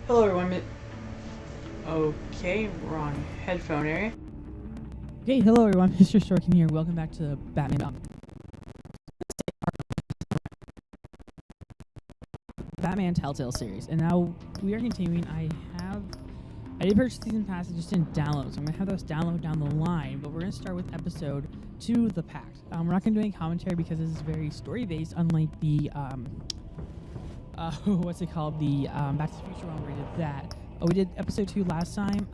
Hello everyone. Okay, wrong headphone area. Okay, hello everyone, Mr. Sorkin here. Welcome back to Batman Telltale series. And now we are continuing. I did purchase season pass, it just didn't download, so I'm gonna have those download down the line. But we're gonna start with episode 2, The Pact. We're not gonna do any commentary because this is very story based, unlike the what's it called? The Back to the Future one where we did that. We did episode 2 last time.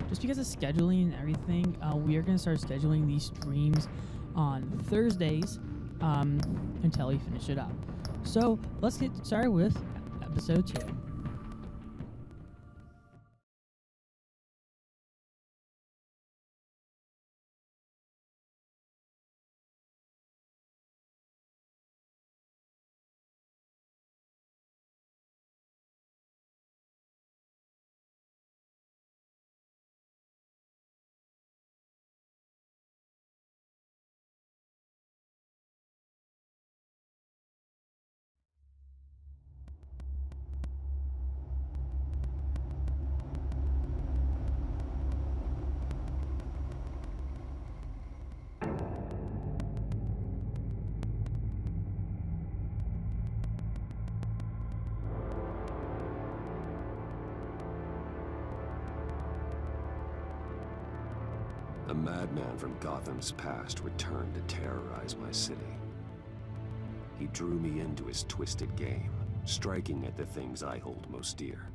Just because of scheduling and everything, we are going to start scheduling these streams on Thursdays until we finish it up. So let's get started with episode 2. A madman from Gotham's past returned to terrorize my city. He drew me into his twisted game, striking at the things I hold most dear.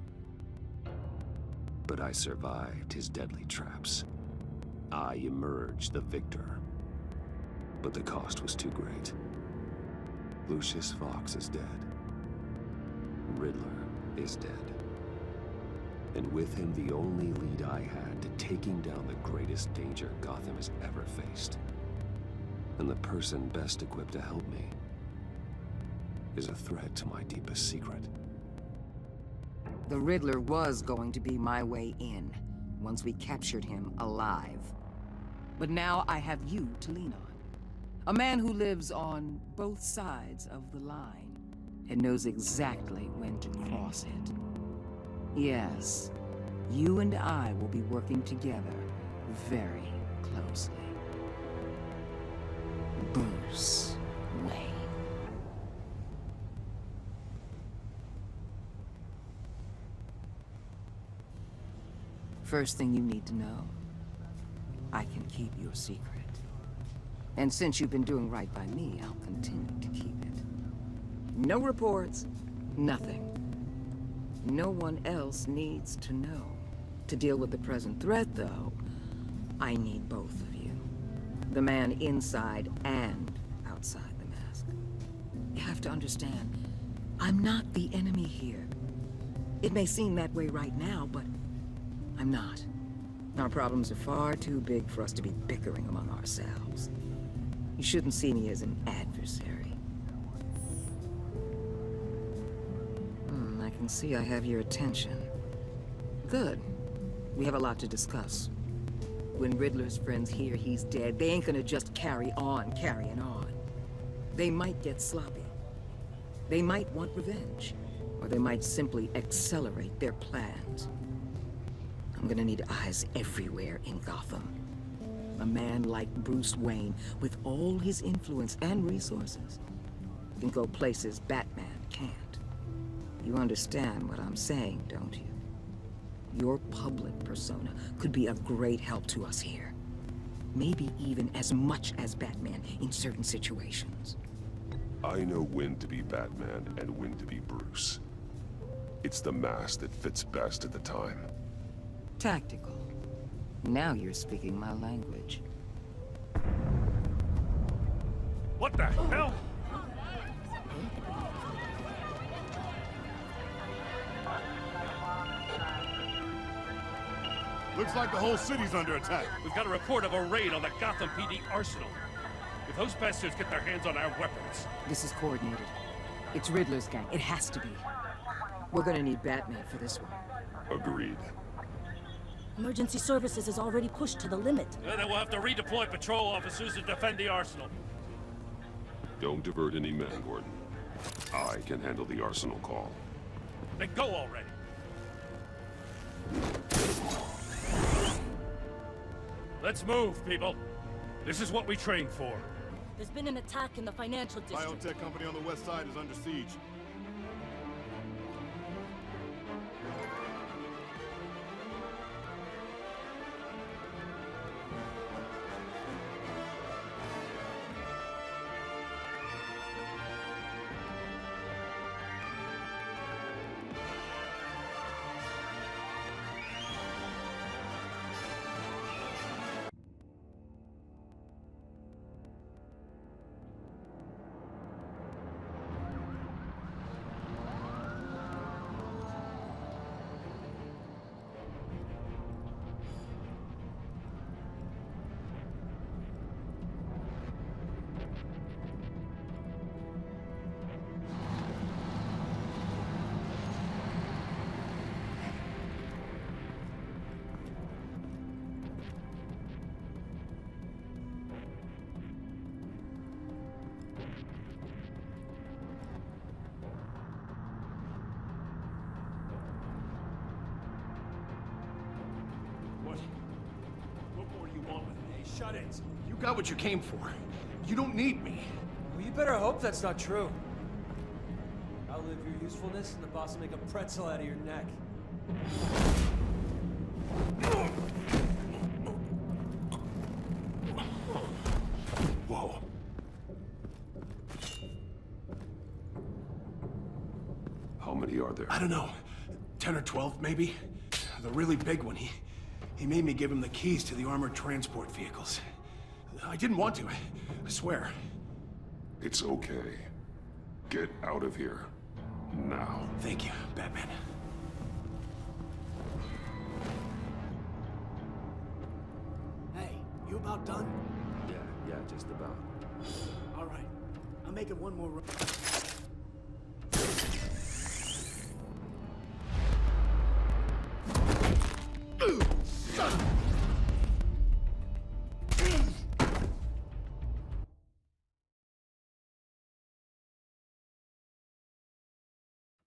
But I survived his deadly traps. I emerged the victor. But the cost was too great. Lucius Fox is dead. Riddler is dead. And with him the only lead I had to taking down the greatest danger Gotham has ever faced. And the person best equipped to help me is a threat to my deepest secret. The Riddler was going to be my way in, once we captured him alive. But now I have you to lean on. A man who lives on both sides of the line, and knows exactly when to cross it. Yes, you and I will be working together very closely. Bruce Wayne. First thing you need to know, I can keep your secret. And since you've been doing right by me, I'll continue to keep it. No reports, nothing. No one else needs to know. To deal with the present threat, though, I need both of you. The man inside and outside the mask. You have to understand, I'm not the enemy here. It may seem that way right now, but I'm not. Our problems are far too big for us to be bickering among ourselves. You shouldn't see me as an adversary. I can see I have your attention. Good. We have a lot to discuss. When Riddler's friends hear he's dead, they ain't gonna just carry on carrying on. They might get sloppy. They might want revenge. Or they might simply accelerate their plans. I'm gonna need eyes everywhere in Gotham. A man like Bruce Wayne, with all his influence and resources, can go places Batman can't. You understand what I'm saying, don't you? Your public persona could be a great help to us here. Maybe even as much as Batman in certain situations. I know when to be Batman and when to be Bruce. It's the mask that fits best at the time. Tactical. Now you're speaking my language. What the hell? Looks like the whole city's under attack. We've got a report of a raid on the Gotham PD arsenal. If those bastards get their hands on our weapons... This is coordinated. It's Riddler's gang. It has to be. We're gonna need Batman for this one. Agreed. Emergency services is already pushed to the limit. Then we'll have to redeploy patrol officers to defend the arsenal. Don't divert any men, Gordon. I can handle the arsenal call. Then go already. Let's move, people. This is what we trained for. There's been an attack in the financial district. Biotech company on the west side is under siege. What more do you want with me? Hey, shut-ins. You got what you came for. You don't need me. Well, you better hope that's not true. Outlive your usefulness, and the boss will make a pretzel out of your neck. Whoa. How many are there? I don't know. 10 or 12, maybe? The really big one, he made me give him the keys to the armored transport vehicles. I didn't want to, I swear. It's okay. Get out of here. Now. Thank you, Batman. Hey, you about done? Yeah, just about. All right. I'm making one more run.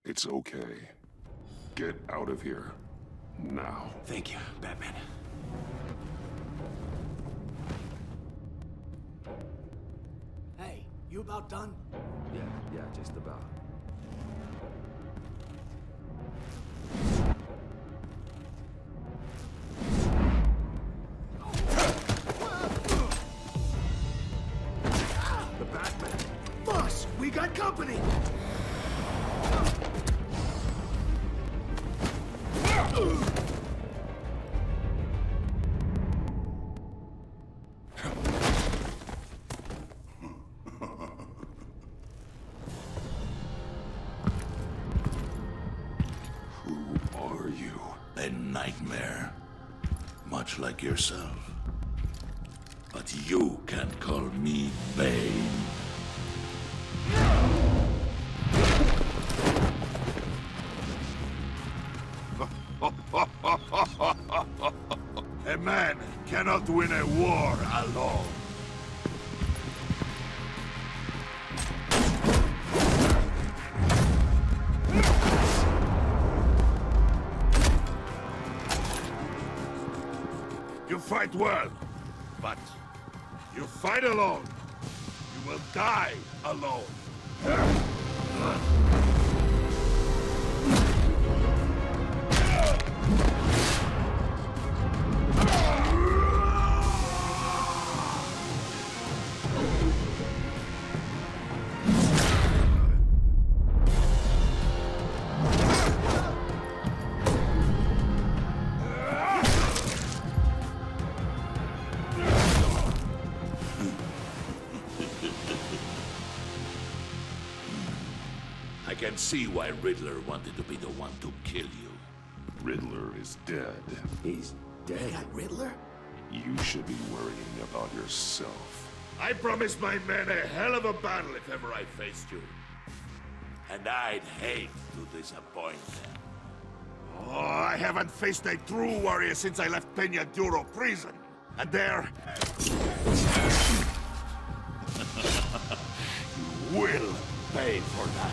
It's okay. Get out of here. Now. Thank you, Batman. Hey, you about done? Yeah, just about. The Batman. Boss, we got company! Who are you? A nightmare. Much like yourself. But you can't call me Bane. A man cannot win a war alone. You fight well, but you fight alone. You will die alone. I can see why Riddler wanted to be the one to kill you. Riddler is dead. He's dead. Riddler? You should be worrying about yourself. I promised my men a hell of a battle if ever I faced you. And I'd hate to disappoint them. Oh, I haven't faced a true warrior since I left Peña Duro prison. And there... you will pay for that.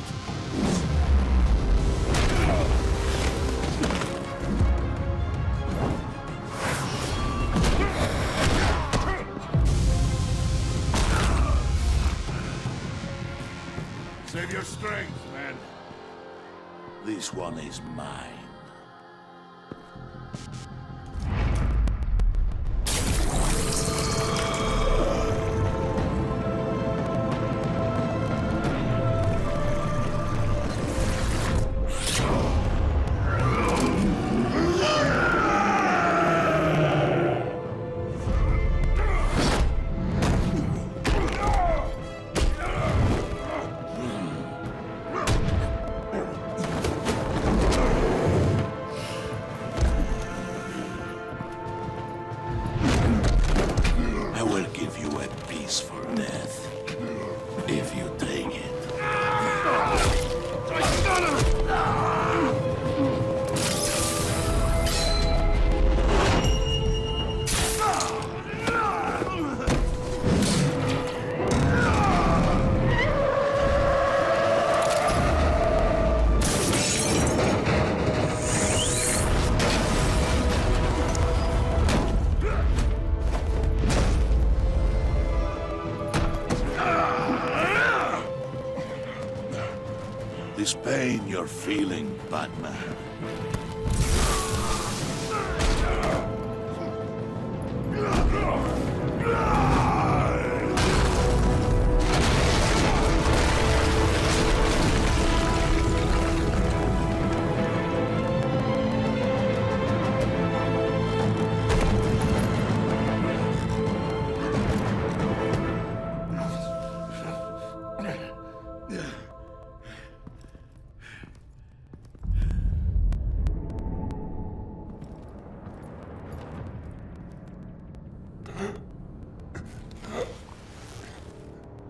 Save your strength, man. This one is mine. I will give you a peaceful death, if you take it. This pain you're feeling, Batman.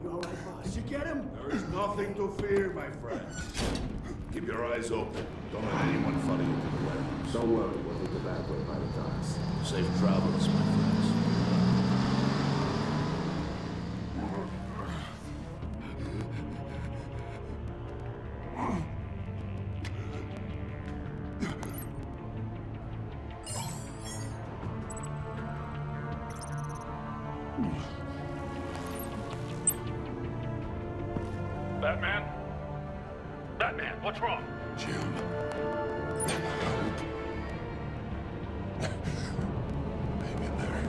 You all right, boss? Did you get him? There is nothing to fear, my friend. Keep your eyes open. Don't let anyone follow you to the warehouse. Don't worry, we'll hit the back way by the docks. Safe travels, my friends. Batman? Batman, what's wrong? Jim. Hang in there.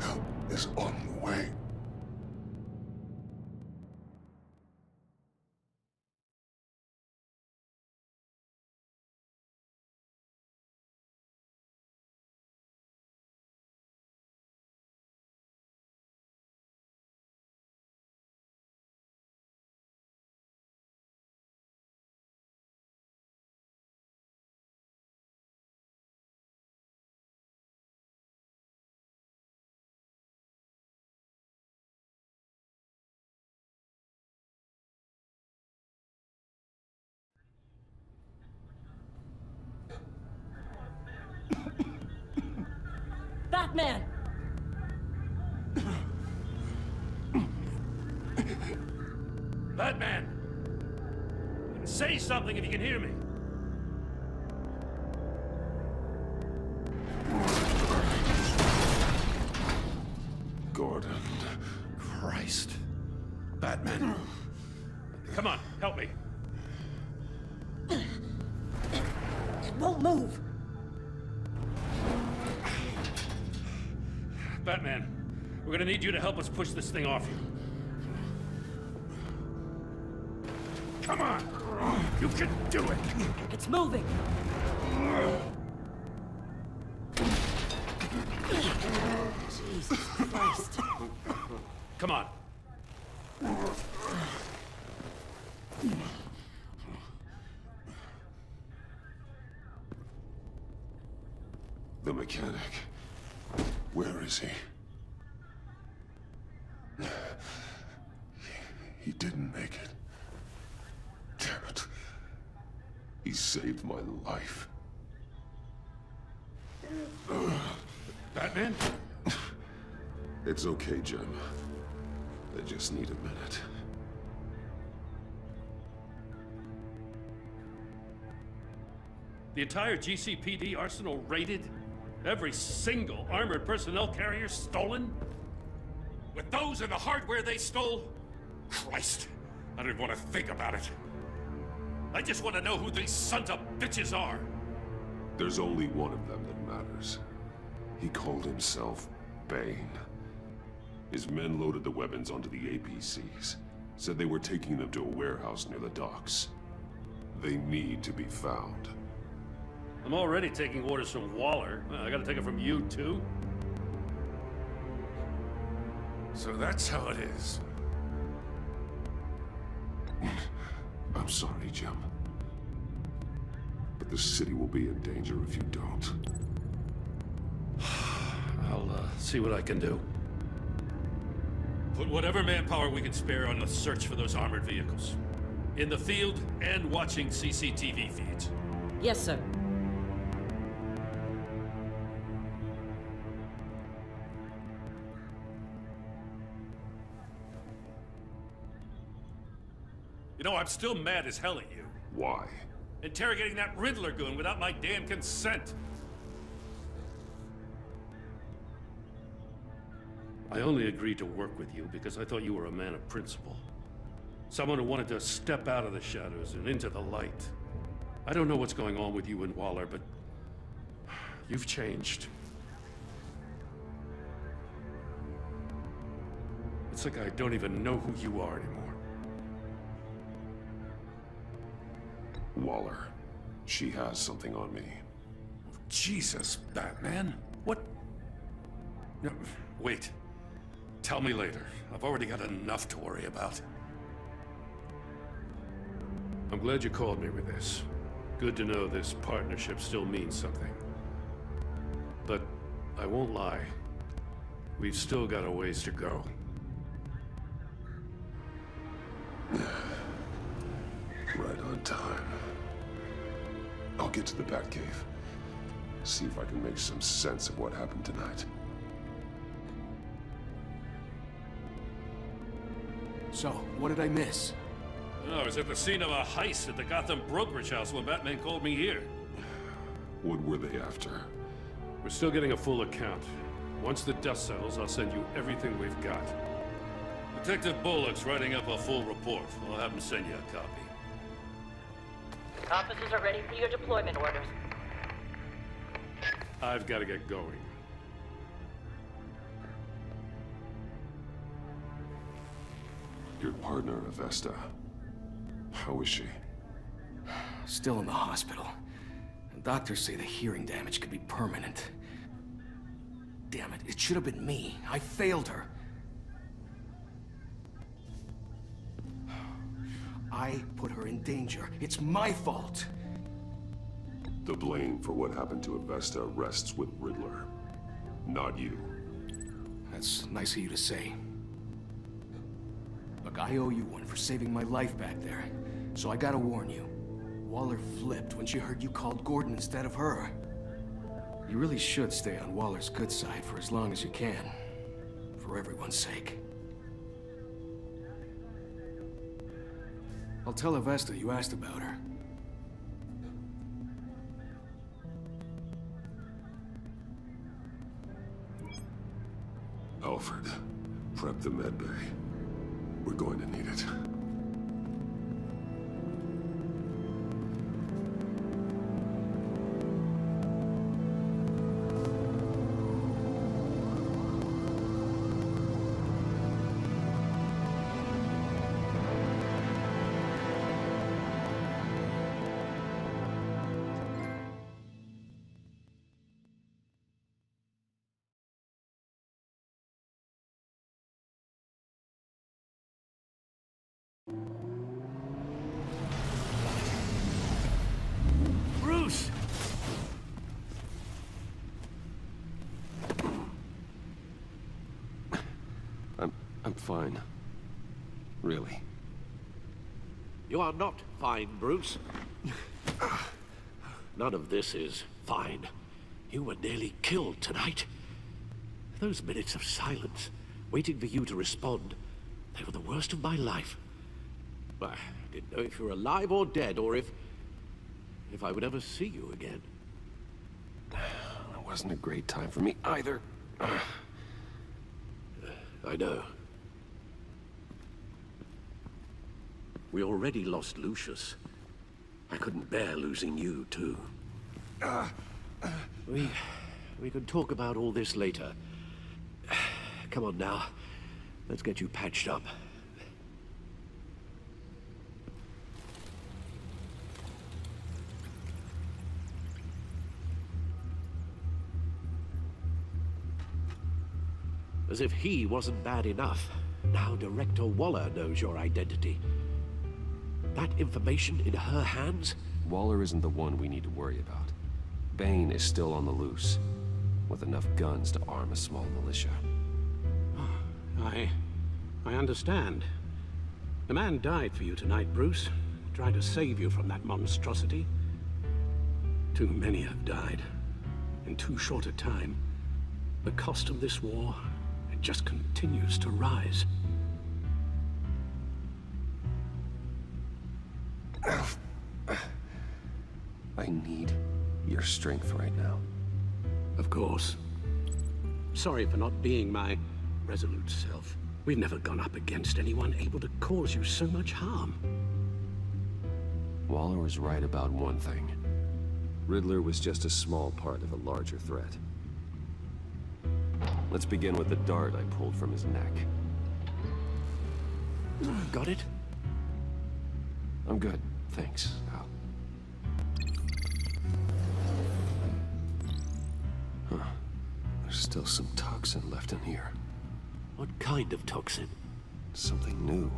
Help is on the way. Batman! Batman! Say something if you can hear me. Gordon. Christ. Batman. Come on, help me. It won't move! Batman, we're gonna need you to help us push this thing off you. Come on! You can do it! It's moving! Jesus Christ. Come on. The mechanic. Where is he? He didn't make it. Damn it. He saved my life. Batman? It's okay, Jim. I just need a minute. The entire GCPD arsenal raided? Every single armored personnel carrier stolen? With those and the hardware they stole? Christ! I don't even want to think about it. I just want to know who these sons of bitches are. There's only one of them that matters. He called himself Bane. His men loaded the weapons onto the APCs. Said they were taking them to a warehouse near the docks. They need to be found. I'm already taking orders from Waller. I gotta take it from you, too? So that's how it is. I'm sorry, Jim. But the city will be in danger if you don't. I'll see what I can do. Put whatever manpower we can spare on the search for those armored vehicles. In the field and watching CCTV feeds. Yes, sir. You know, I'm still mad as hell at you. Why? Interrogating that Riddler goon without my damn consent. I only agreed to work with you because I thought you were a man of principle. Someone who wanted to step out of the shadows and into the light. I don't know what's going on with you and Waller, but you've changed. It's like I don't even know who you are anymore. Waller. She has something on me. Jesus, Batman. What? No, wait. Tell me later. I've already got enough to worry about. I'm glad you called me with this. Good to know this partnership still means something. But I won't lie. We've still got a ways to go. Right on time. I'll get to the Batcave. See if I can make some sense of what happened tonight. So, what did I miss? I was at the scene of a heist at the Gotham brokerage house when Batman called me here. What were they after? We're still getting a full account. Once the dust settles, I'll send you everything we've got. Detective Bullock's writing up a full report. I'll have him send you a copy. Officers are ready for your deployment orders. I've got to get going. Your partner, Avesta. How is she? Still in the hospital. Doctors say the hearing damage could be permanent. Damn it, it should have been me. I failed her. I put her in danger. It's my fault. The blame for what happened to Avesta rests with Riddler, not you. That's nice of you to say. Look, I owe you one for saving my life back there. So I gotta warn you. Waller flipped when she heard you called Gordon instead of her. You really should stay on Waller's good side for as long as you can. For everyone's sake. I'll tell Avesta you asked about her. Alfred, prep the med bay. We're going to need it. Bruce! I'm fine. Really. You are not fine, Bruce. None of this is fine. You were nearly killed tonight. Those minutes of silence, waiting for you to respond, they were the worst of my life. I didn't know if you were alive or dead, or if I would ever see you again. It wasn't a great time for me either. I know. We already lost Lucius. I couldn't bear losing you, too. We could talk about all this later. Come on now. Let's get you patched up. As if he wasn't bad enough. Now Director Waller knows your identity. That information in her hands? Waller isn't the one we need to worry about. Bane is still on the loose, with enough guns to arm a small militia. I understand. The man died for you tonight, Bruce. Trying to save you from that monstrosity. Too many have died. In too short a time. The cost of this war, it just continues to rise. I need your strength right now. Of course. Sorry for not being my resolute self. We've never gone up against anyone able to cause you so much harm. Waller was right about one thing. Riddler was just a small part of a larger threat. Let's begin with the dart I pulled from his neck. Got it? I'm good, thanks, Al. Huh. There's still some toxin left in here. What kind of toxin? Something new.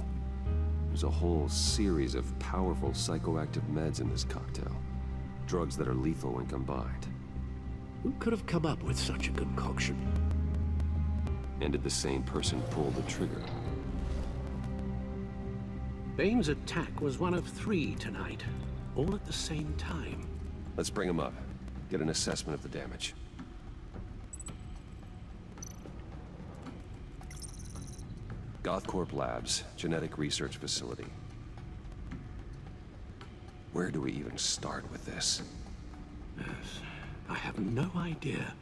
There's a whole series of powerful psychoactive meds in this cocktail. Drugs that are lethal when combined. Who could have come up with such a concoction? And did the same person pull the trigger? Bane's attack was one of 3 tonight, all at the same time. Let's bring him up. Get an assessment of the damage. Gothcorp Labs, genetic research facility. Where do we even start with this? Yes, I have no idea.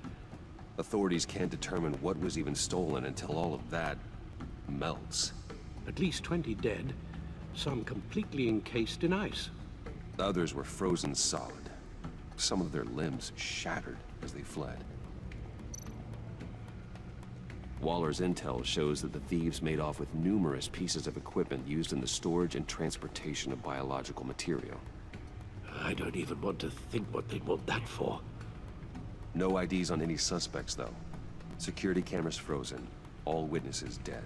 Authorities can't determine what was even stolen until all of that melts. At least 20 dead, some completely encased in ice. Others were frozen solid. Some of their limbs shattered as they fled. Waller's intel shows that the thieves made off with numerous pieces of equipment used in the storage and transportation of biological material. I don't even want to think what they'd want that for. No IDs on any suspects, though. Security cameras frozen. All witnesses dead.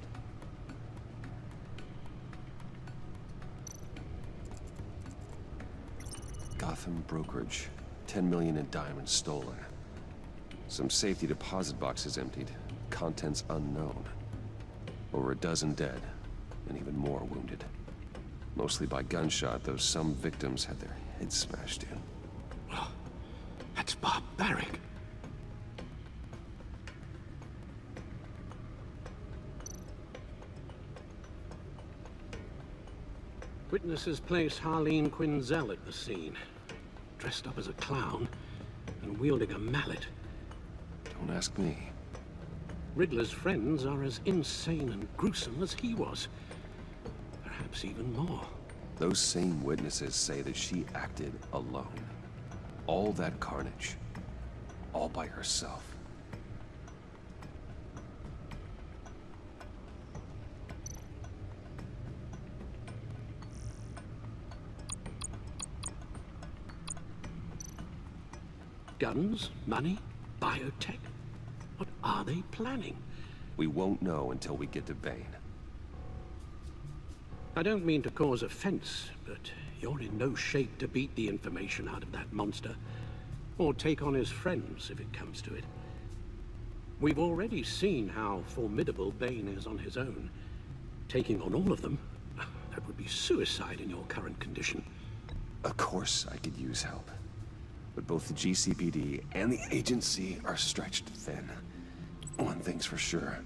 Gotham brokerage. 10 million in diamonds stolen. Some safety deposit boxes emptied. Contents unknown. Over a dozen dead, and even more wounded. Mostly by gunshot, though some victims had their heads smashed in. Oh, that's barbaric. Witnesses place Harleen Quinzel at the scene, dressed up as a clown and wielding a mallet. Don't ask me. Riddler's friends are as insane and gruesome as he was. Perhaps even more. Those same witnesses say that she acted alone. All that carnage. All by herself. Guns, money, biotech. What are they planning? We won't know until we get to Bane. I don't mean to cause offense, but you're in no shape to beat the information out of that monster. Or take on his friends, if it comes to it. We've already seen how formidable Bane is on his own. Taking on all of them, that would be suicide in your current condition. Of course I could use help. But both the GCPD and the agency are stretched thin. One thing's for sure.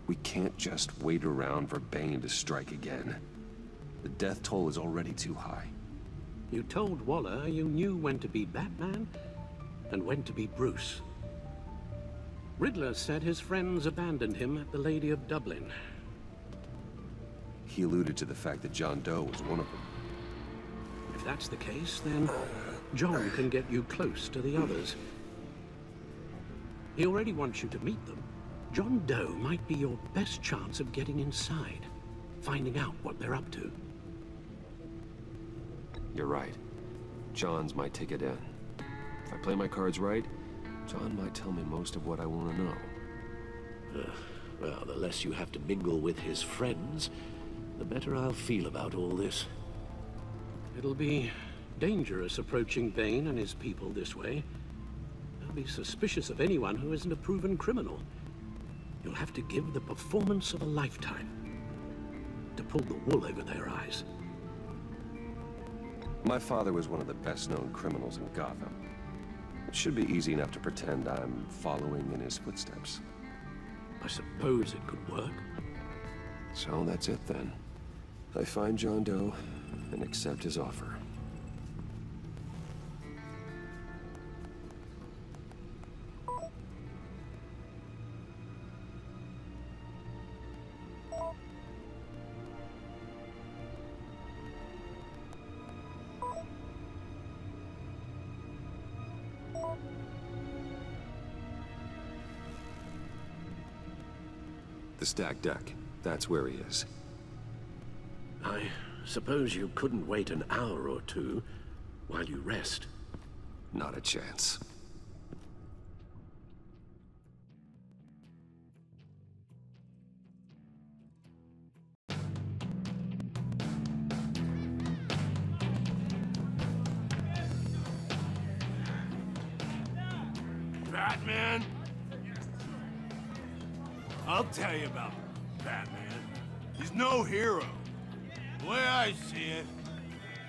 We can't just wait around for Bane to strike again. The death toll is already too high. You told Waller you knew when to be Batman and when to be Bruce. Riddler said his friends abandoned him at the Lady of Dublin. He alluded to the fact that John Doe was one of them. If that's the case, then John can get you close to the others. He already wants you to meet them. John Doe might be your best chance of getting inside, finding out what they're up to. You're right. John's my ticket in. If I play my cards right, John might tell me most of what I want to know. Well, the less you have to mingle with his friends, the better I'll feel about all this. It'll be dangerous approaching Bane and his people this way. They'll be suspicious of anyone who isn't a proven criminal. You'll have to give the performance of a lifetime to pull the wool over their eyes. My father was one of the best-known criminals in Gotham. It should be easy enough to pretend I'm following in his footsteps. I suppose it could work. So that's it then. I find John Doe and accept his offer. The stacked deck. That's where he is. I suppose you couldn't wait an hour or two while you rest. Not a chance. Batman? I'll tell you about Batman. He's no hero. The way I see it,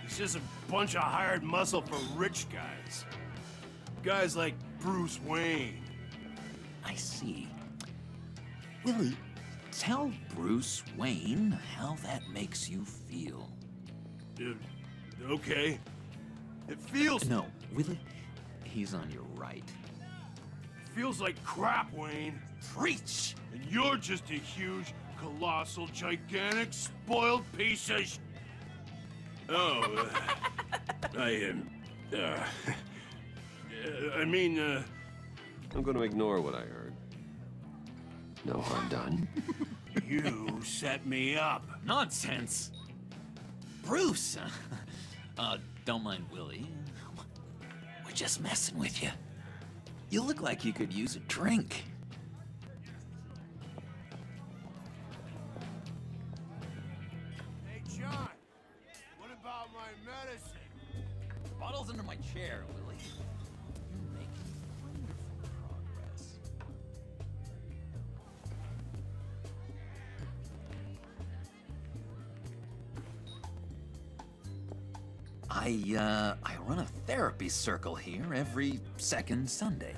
he's just a bunch of hired muscle for rich guys. Guys like Bruce Wayne. I see. Willie, tell Bruce Wayne how that makes you feel. Okay. It feels... No, Willie, he's on your right. Feels like crap, Wayne. Preach! And you're just a huge, colossal, gigantic, spoiled piece of I'm going to ignore what I heard. No harm done. You set me up. Nonsense! Bruce! Don't mind Willie. We're just messing with you. You look like you could use a drink. Hey, John. What about my medicine? Bottle's under my chair, Willie. You're making wonderful progress. I run a therapy circle here every second Sunday.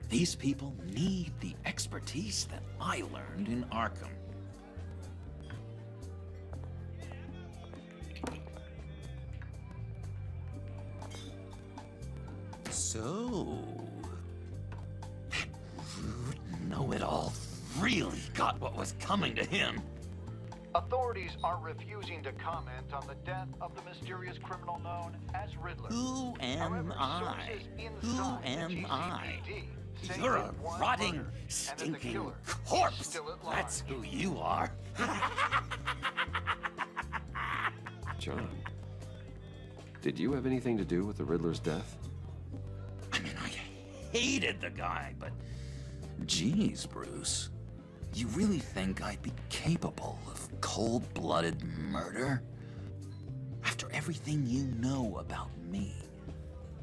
These people need the expertise that I learned in Arkham. So, that rude know-it-all really got what was coming to him. Authorities are refusing to comment on the death of the mysterious criminal known as Riddler. Who am I? Who am I? say You're a that one rotting, murder, and that the stinking killer is corpse. still at large. That's who you are. John, did you have anything to do with the Riddler's death? I mean, I hated the guy, but geez, Bruce. You really think I'd be capable of cold-blooded murder? After everything you know about me,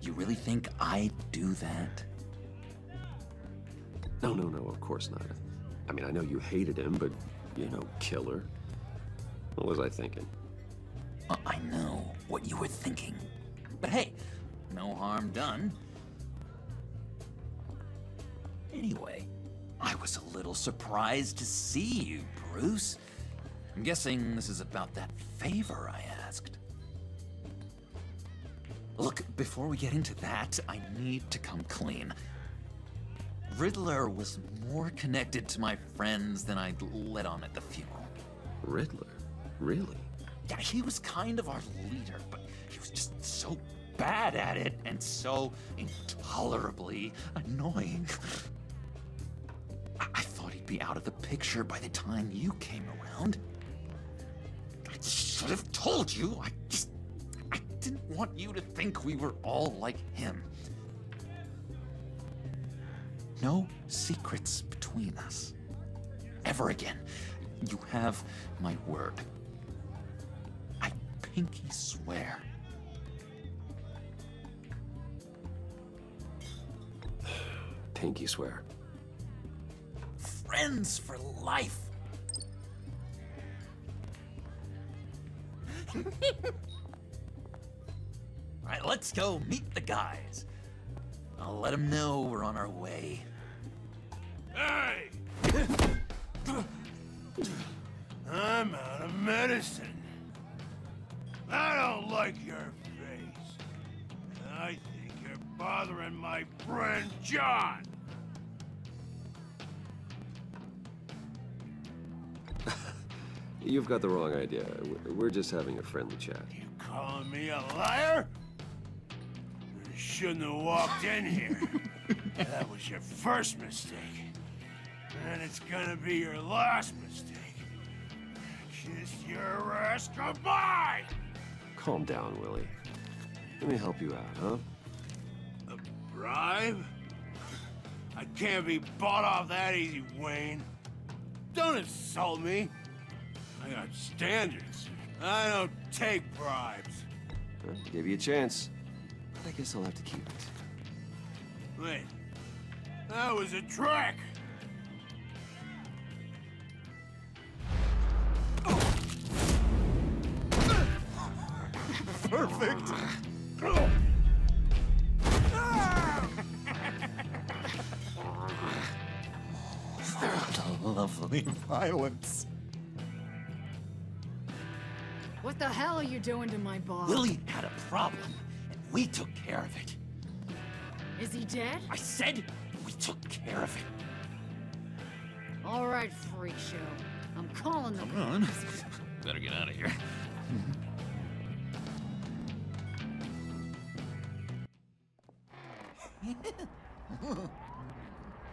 you really think I'd do that? No, of course not. I mean, I know you hated him, but you're no killer. What was I thinking? I know what you were thinking. But hey, no harm done. Anyway, I was a little surprised to see you, Bruce. I'm guessing this is about that favor I asked. Look, before we get into that, I need to come clean. Riddler was more connected to my friends than I'd let on at the funeral. Riddler? Really? Yeah, he was kind of our leader, but he was just so bad at it and so intolerably annoying. I thought he'd be out of the picture by the time you came around. I should have told you. I didn't want you to think we were all like him. No secrets between us. Ever again. You have my word. I pinky swear. Pinky swear. Friends for life. All right, let's go meet the guys. I'll let them know we're on our way. Hey! I'm out of medicine. I don't like your face. I think you're bothering my friend John. You've got the wrong idea. We're just having a friendly chat. You calling me a liar? You shouldn't have walked in here. That was your first mistake. And it's gonna be your last mistake. Kiss your ass goodbye! Calm down, Willie. Let me help you out, huh? A bribe? I can't be bought off that easy, Wayne. Don't insult me. I got standards. I don't take bribes. Well, give you a chance. But I guess I'll have to keep it. Wait. That was a trick! Perfect! What a lovely violence. What the hell are you doing to my boss? Willie had a problem, and we took care of it. Is he dead? I said we took care of it. All right, freak show. I'm calling the Come on. Better get out of here.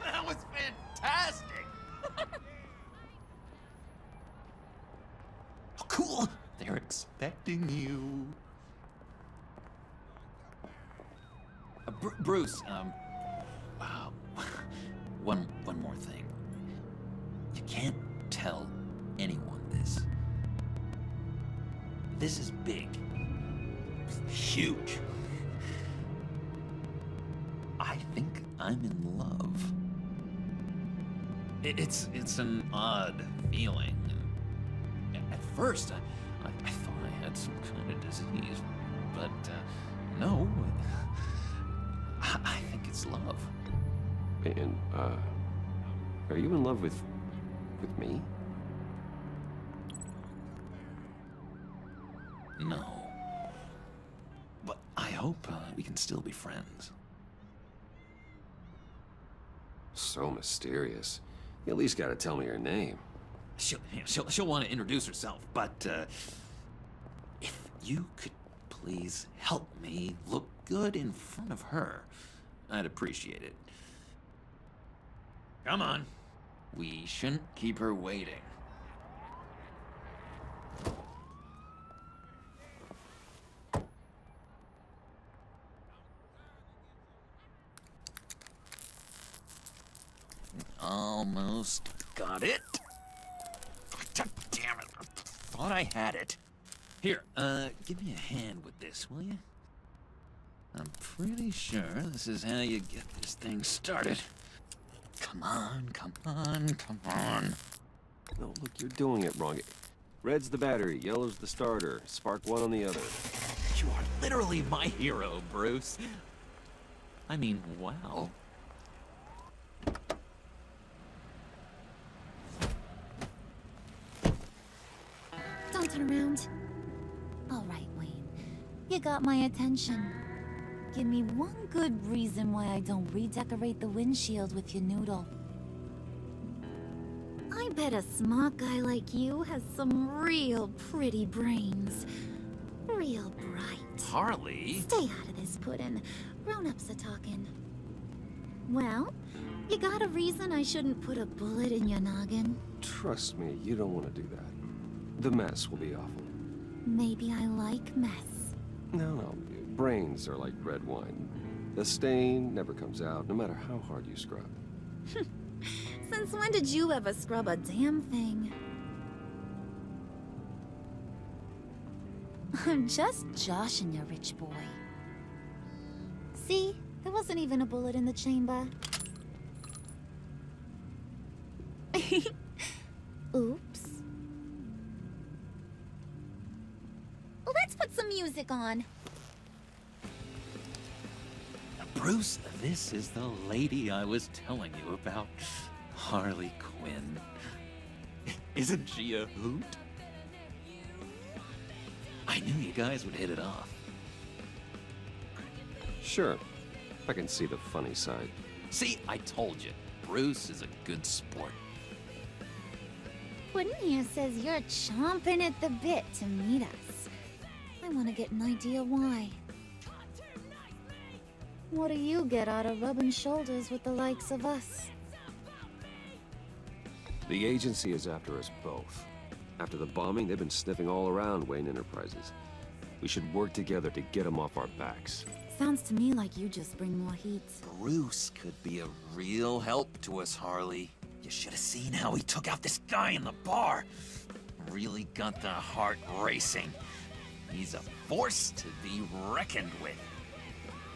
That was fantastic! Oh, cool! They're expecting you. Bruce, one more thing. You can't tell anyone this. This is big. Huge. I think I'm in love. It's an odd feeling. At first, I thought I had some kind of disease, but no. I think it's love. And, are you in love with me? No. But I hope we can still be friends. So mysterious. You at least gotta tell me her name. She'll want to introduce herself, but if you could please help me look good in front of her, I'd appreciate it. Come on. We shouldn't keep her waiting. Almost got it. God damn it. I thought I had it. Here, give me a hand with this, will you? I'm pretty sure this is how you get this thing started. Come on, come on, come on. No, look, you're doing it wrong. Red's the battery, yellow's the starter. Spark one on the other. You are literally my hero, Bruce. I mean, wow. Don't turn around. All right, Wayne. You got my attention. Give me one good reason why I don't redecorate the windshield with your noodle. I bet a smart guy like you has some real pretty brains. Real bright. Harley? Stay out of this, Puddin'. Grown-ups are talking. Well, you got a reason I shouldn't put a bullet in your noggin? Trust me, you don't want to do that. The mess will be awful. Maybe I like mess. No, brains are like red wine. The stain never comes out, no matter how hard you scrub. Since when did you ever scrub a damn thing? I'm just joshing you, rich boy. See? There wasn't even a bullet in the chamber. Oops. Let's put some music on. Bruce, this is the lady I was telling you about. Harley Quinn. Isn't she a hoot? I knew you guys would hit it off. Sure. I can see the funny side. See, I told you. Bruce is a good sport. Puddin' here says you're chomping at the bit to meet us. I want to get an idea why. What do you get out of rubbing shoulders with the likes of us? The agency is after us both. After the bombing, they've been sniffing all around Wayne Enterprises. We should work together to get them off our backs. Sounds to me like you just bring more heat. Bruce could be a real help to us, Harley. You should have seen how he took out this guy in the bar. Really got the heart racing. He's a force to be reckoned with.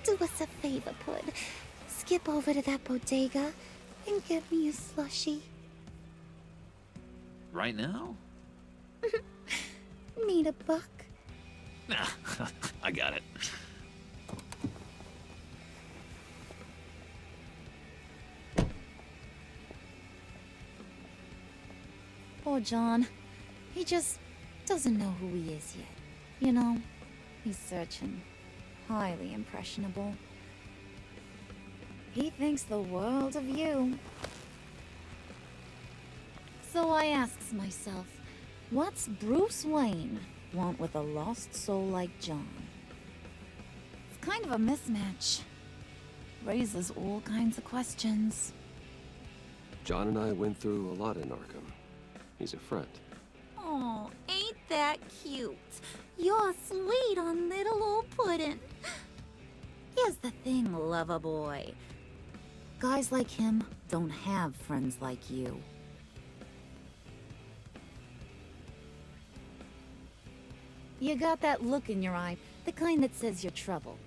Do us a favor, Pud. Skip over to that bodega and get me a slushie. Right now? Need a buck? Nah, I got it. Poor John. He just doesn't know who he is yet. You know, he's searching. Highly impressionable. He thinks the world of you. So I asks myself, what's Bruce Wayne want with a lost soul like John? It's kind of a mismatch. Raises all kinds of questions. John and I went through a lot in Arkham. He's a friend. Oh, ain't that cute? You're sweet on little old Puddin'. Here's the thing, lover boy. Guys like him don't have friends like you. You got that look in your eye, the kind that says you're trouble.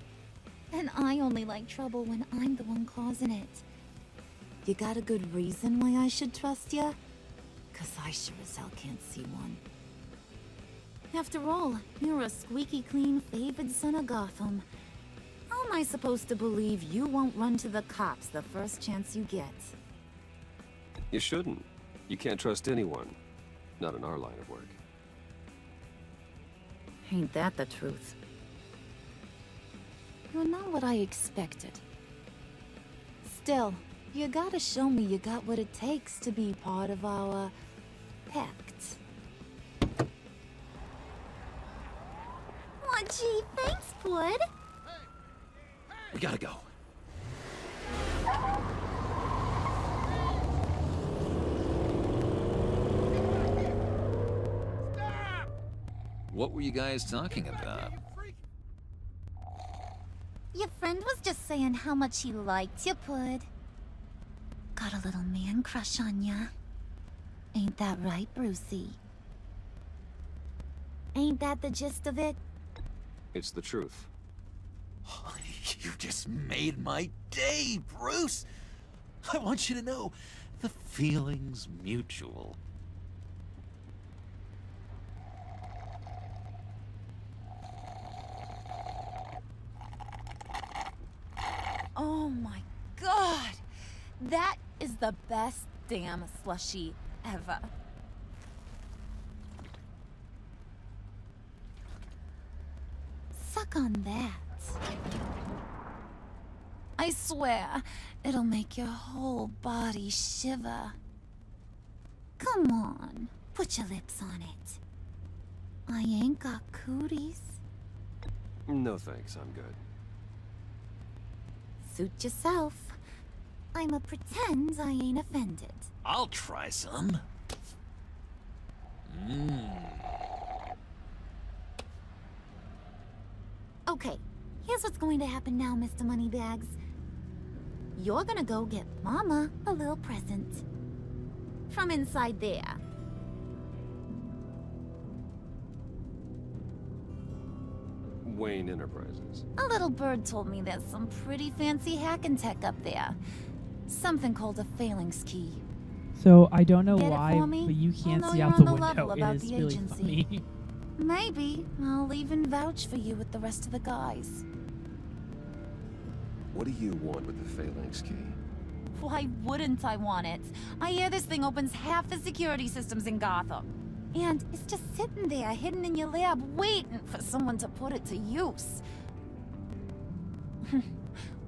And I only like trouble when I'm the one causing it. You got a good reason why I should trust you? 'Cause I sure as hell can't see one. After all, you're a squeaky clean favored son of Gotham. How am I supposed to believe you won't run to the cops the first chance you get? You shouldn't. You can't trust anyone. Not in our line of work. Ain't that the truth? You're not what I expected. Still, you gotta show me you got what it takes to be part of our pact. Aw, gee, thanks, Bud. We gotta go. What were you guys talking about? Your friend was just saying how much he liked you, Pud. Got a little man crush on ya. Ain't that right, Brucey? Ain't that the gist of it? It's the truth. You just made my day, Bruce! I want you to know, the feeling's mutual. Oh my god! That is the best damn slushie ever. Suck on that. I swear, it'll make your whole body shiver. Come on, put your lips on it. I ain't got cooties. No thanks, I'm good. Suit yourself. I'ma pretend I ain't offended. I'll try some. Okay, here's what's going to happen now, Mr. Moneybags. You're gonna go get Mama a little present. From inside there. Wayne Enterprises. A little bird told me there's some pretty fancy hacking tech up there. Something called a phalanx key. So I don't know Get it why, for me? but you can't I'll know see you're out on the the level window. about It is the really agency. funny. Maybe I'll even vouch for you with the rest of the guys. What do you want with the phalanx key? Why wouldn't I want it? I hear this thing opens half the security systems in Gotham. And it's just sitting there, hidden in your lab, waiting for someone to put it to use.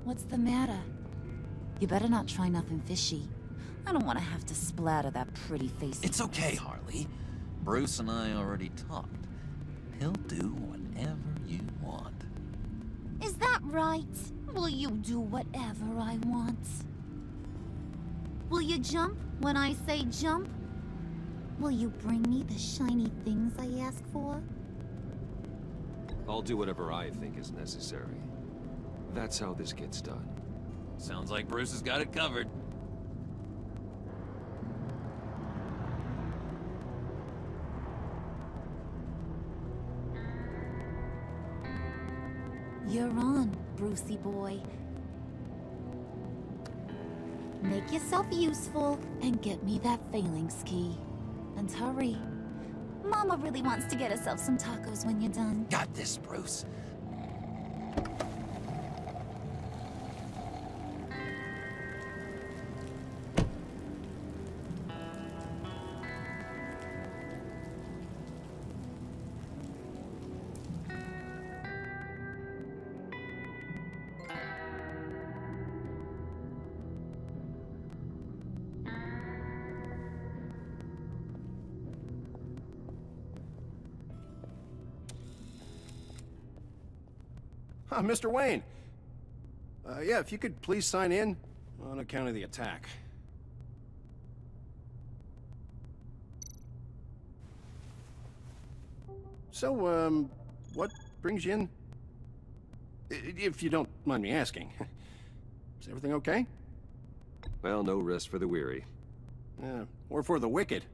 What's the matter? You better not try nothing fishy. I don't want to have to splatter that pretty face. It's okay, Harley. Bruce and I already talked. He'll do whatever you want. Is that right? Will you do whatever I want? Will you jump when I say jump? Will you bring me the shiny things I ask for? I'll do whatever I think is necessary. That's how this gets done. Sounds like Bruce has got it covered. You're on, Brucey boy. Make yourself useful and get me that phalanx key. And hurry. Mama really wants to get herself some tacos when you're done. Got this, Bruce. Mr. Wayne. Yeah, if you could please sign in on account of the attack. So, what brings you in? If you don't mind me asking. Is everything okay? Well, no rest for the weary. Or for the wicked.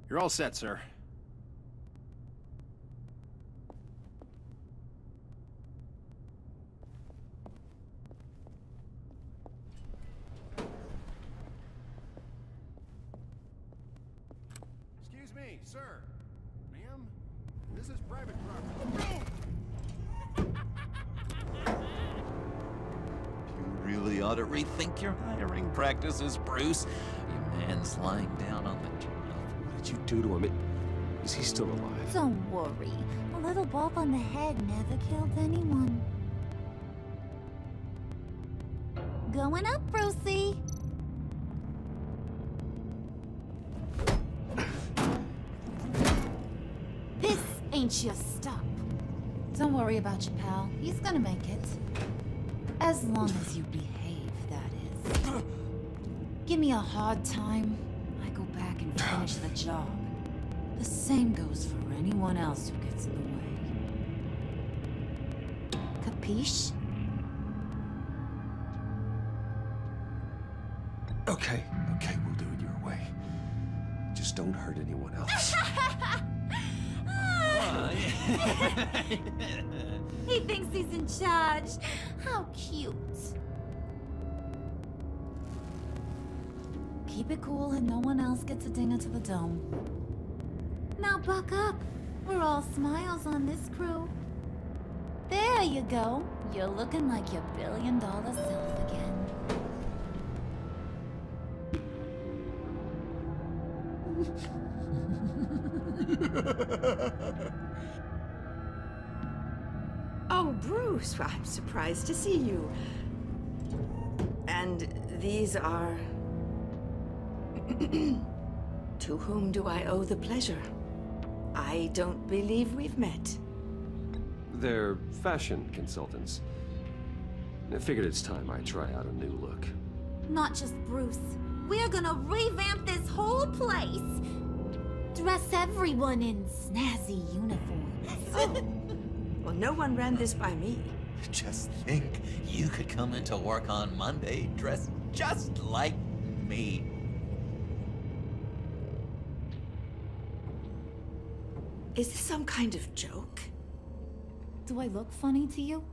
You're all set, sir. Excuse me, sir. Ma'am, this is private property. You really ought to rethink your hiring practices, Bruce. Your man's lying down on the job. What did you do to him? Is he still alive? Don't worry. A little bump on the head never killed anyone. Going up, Brucey. This ain't your stop. Don't worry about your pal. He's gonna make it. As long as you behave, that is. Give me a hard time, I go back and finish the job. The same goes for anyone else who gets in the way. Capiche? Okay, we'll do it your way. Just don't hurt anyone else. He thinks he's in charge. How cute. Keep it cool and no one else gets a dinger to the dome. Now buck up. We're all smiles on this crew. There you go. You're looking like your billion-dollar self again. Oh, Bruce, I'm surprised to see you. And these are... To whom do I owe the pleasure? I don't believe we've met. They're fashion consultants. I figured it's time I try out a new look. Not just Bruce. We're gonna revamp this whole place. Dress everyone in snazzy uniforms. Oh. Well, no one ran this by me. Just think, you could come into work on Monday dressed just like me. Is this some kind of joke? Do I look funny to you?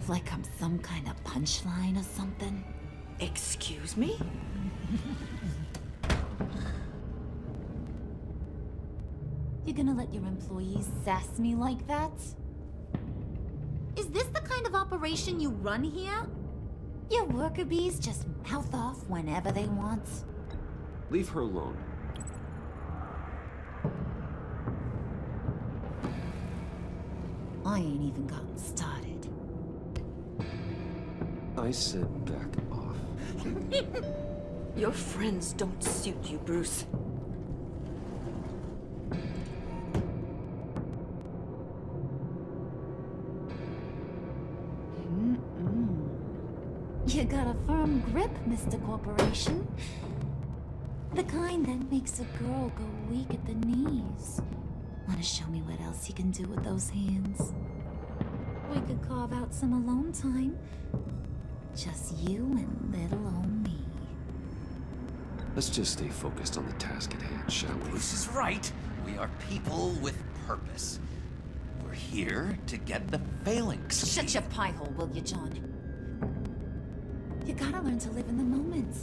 Like I'm some kind of punchline or something? Excuse me? You gonna let your employees sass me like that? Is this the kind of operation you run here? Your worker bees just mouth off whenever they want. Leave her alone. I ain't even gotten started. I said back off. Your friends don't suit you, Bruce. You got a firm grip, Mr. Corporation. The kind that makes a girl go weak at the knees. Wanna show me what else you can do with those hands? We could carve out some alone time. Just you and little old me. Let's just stay focused on the task at hand, shall we? Bruce is right. We are people with purpose. We're here to get the phalanx. Shut your pie hole, will you, John? You gotta learn to live in the moment.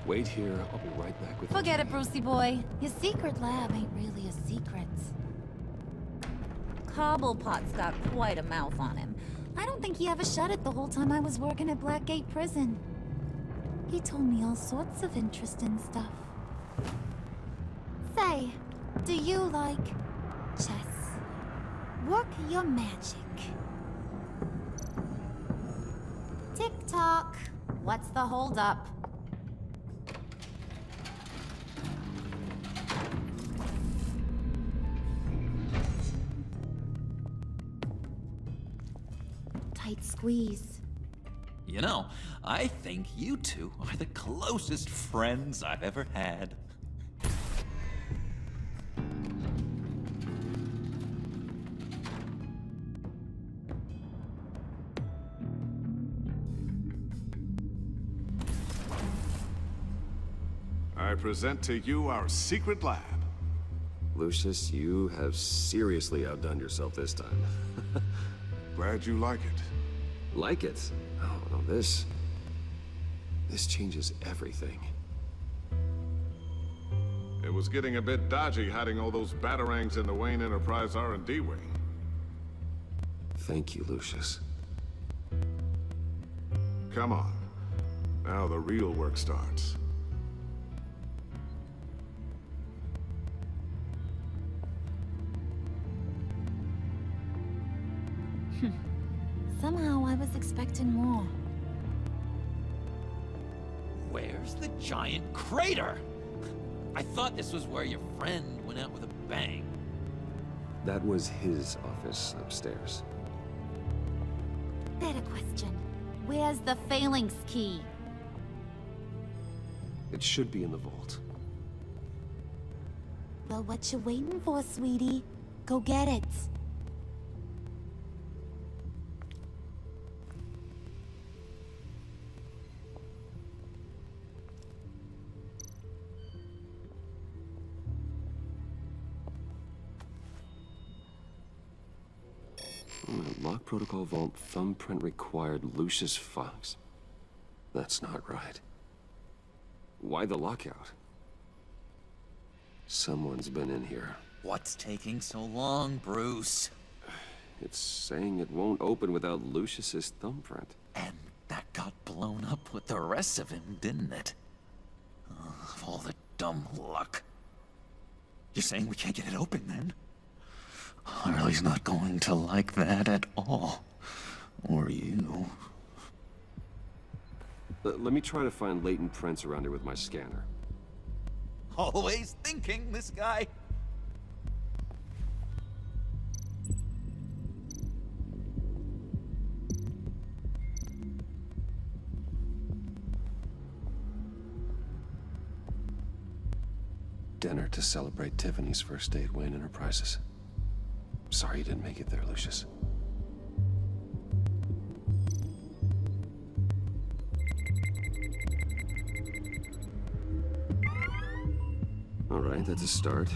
Wait here, I'll be right back with Forget it, Brucey boy. Your secret lab ain't really a secret. Cobblepot's got quite a mouth on him. I don't think he ever shut it the whole time I was working at Blackgate Prison. He told me all sorts of interesting stuff. Say, do you like chess? Work your magic. Tick-tock. What's the holdup? Tight squeeze. You know, I think you two are the closest friends I've ever had. I present to you our secret lab. Lucius, you have seriously outdone yourself this time. Glad you like it. Like it? Oh, no, this changes everything. It was getting a bit dodgy hiding all those batarangs in the Wayne Enterprise R&D wing. Thank you, Lucius. Come on. Now the real work starts. Somehow I was expecting more. Where's the giant crater? I thought this was where your friend went out with a bang. That was his office upstairs. Better question. Where's the phalanx key? It should be in the vault. Well, what you waiting for, sweetie? Go get it. Lock protocol vault thumbprint required Lucius Fox. That's not right. Why the lockout? Someone's been in here. What's taking so long, Bruce? It's saying it won't open without Lucius's thumbprint. And that got blown up with the rest of him, didn't it? Of all the dumb luck. You're saying we can't get it open, then? Harley's not going to like that at all. Or you. Let me try to find latent prints around here with my scanner. Always thinking, this guy. Dinner to celebrate Tiffany's first day at Wayne Enterprises. Sorry you didn't make it there, Lucius. All right, that's a start.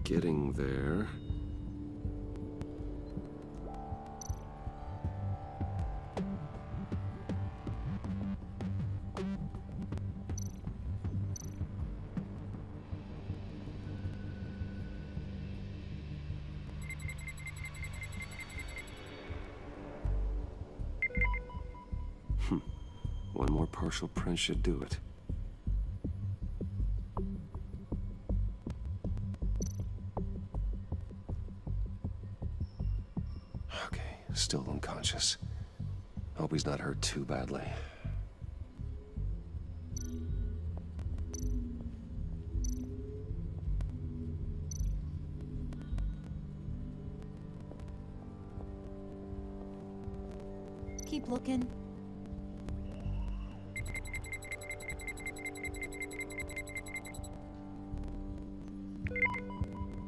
Getting there. One more partial print should do it. Okay, still unconscious. Hope he's not hurt too badly. Keep looking.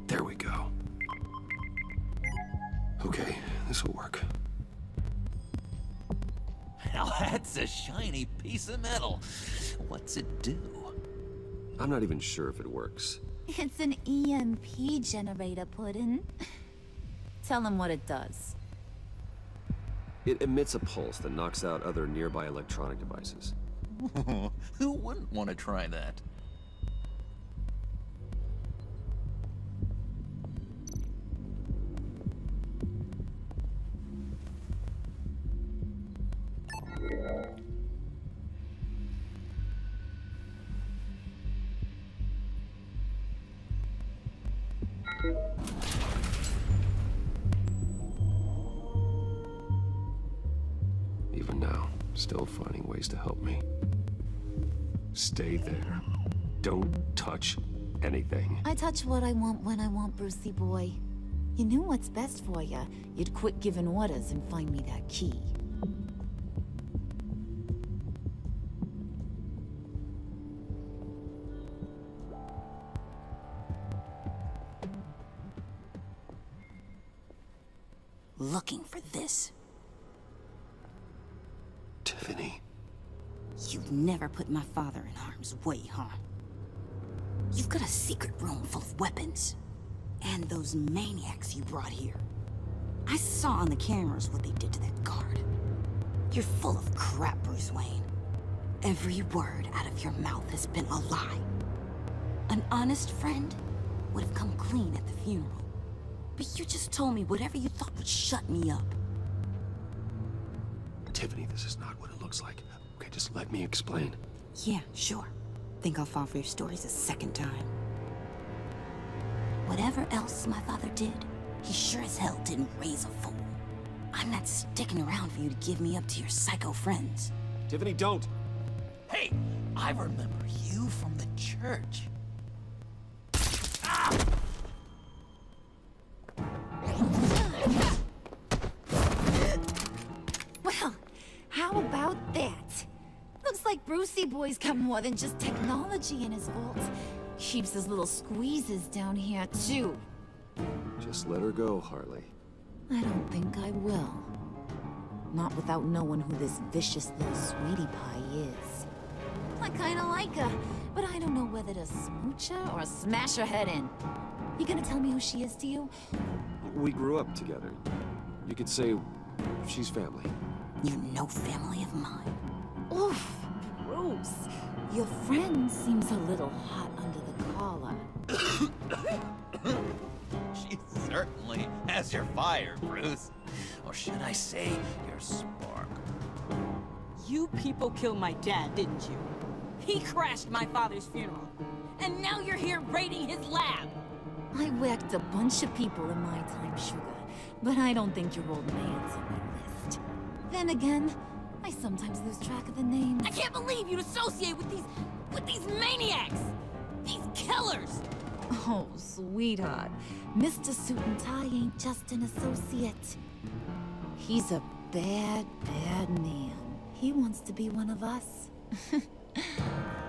There we go. Okay, this will work. Now that's a shiny piece of metal. What's it do? I'm not even sure if it works. It's an EMP generator, Puddin'. Tell him what it does. It emits a pulse that knocks out other nearby electronic devices. Who wouldn't want to try that? Even now, still finding ways to help me. Stay there. Don't touch anything. I touch what I want when I want, Brucey boy. You knew what's best for you. You'd quit giving orders and find me that key. Looking for this. Tiffany. You've never put my father in harm's way, huh? You've got a secret room full of weapons. And those maniacs you brought here. I saw on the cameras what they did to that guard. You're full of crap, Bruce Wayne. Every word out of your mouth has been a lie. An honest friend would have come clean at the funeral. But you just told me whatever you thought would shut me up. Tiffany, this is not what it looks like. Okay, just let me explain. Yeah, sure. Think I'll fall for your stories a second time. Whatever else my father did, he sure as hell didn't raise a fool. I'm not sticking around for you to give me up to your psycho friends. Tiffany, don't! Hey, I remember you from the church. Ah! Well, how about that? Looks like Brucey boy's got more than just technology in his vault. Keeps his little squeezes down here, too. Just let her go, Harley. I don't think I will. Not without knowing who this vicious little sweetie pie is. I kinda like her, but I don't know whether to smooch her or smash her head in. You gonna tell me who she is to you? We grew up together. You could say she's family. You're no family of mine. Oof, Bruce. Your friend seems a little hot under the collar. She certainly has your fire, Bruce. Or should I say, your spark. You people killed my dad, didn't you? He crashed my father's funeral. And now you're here raiding his lab! I whacked a bunch of people in my time, sugar, but I don't think your old man's on my list. Then again, I sometimes lose track of the names. I can't believe you'd associate with these maniacs! These killers! Oh, sweetheart. Mr. Suit and Tie ain't just an associate. He's a bad, bad man. He wants to be one of us.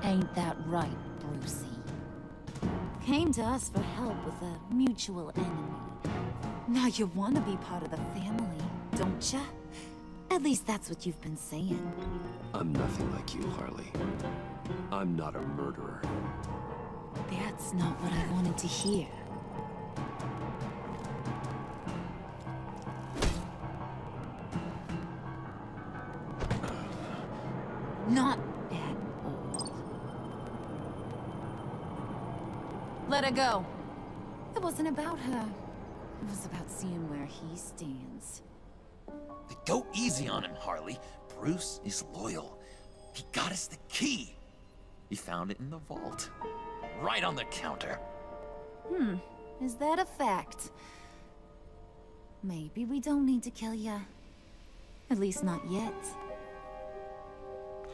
Ain't that right, Brucey? Came to us for help with a mutual enemy. Now you want to be part of the family, don't ya? At least that's what you've been saying. I'm nothing like you, Harley. I'm not a murderer. That's not what I wanted to hear. Not at all. Let her go. It wasn't about her. It was about seeing where he stands. Go easy on him, Harley. Bruce is loyal. He got us the key. He found it in the vault. Right on the counter. Is that a fact? Maybe we don't need to kill ya. At least not yet.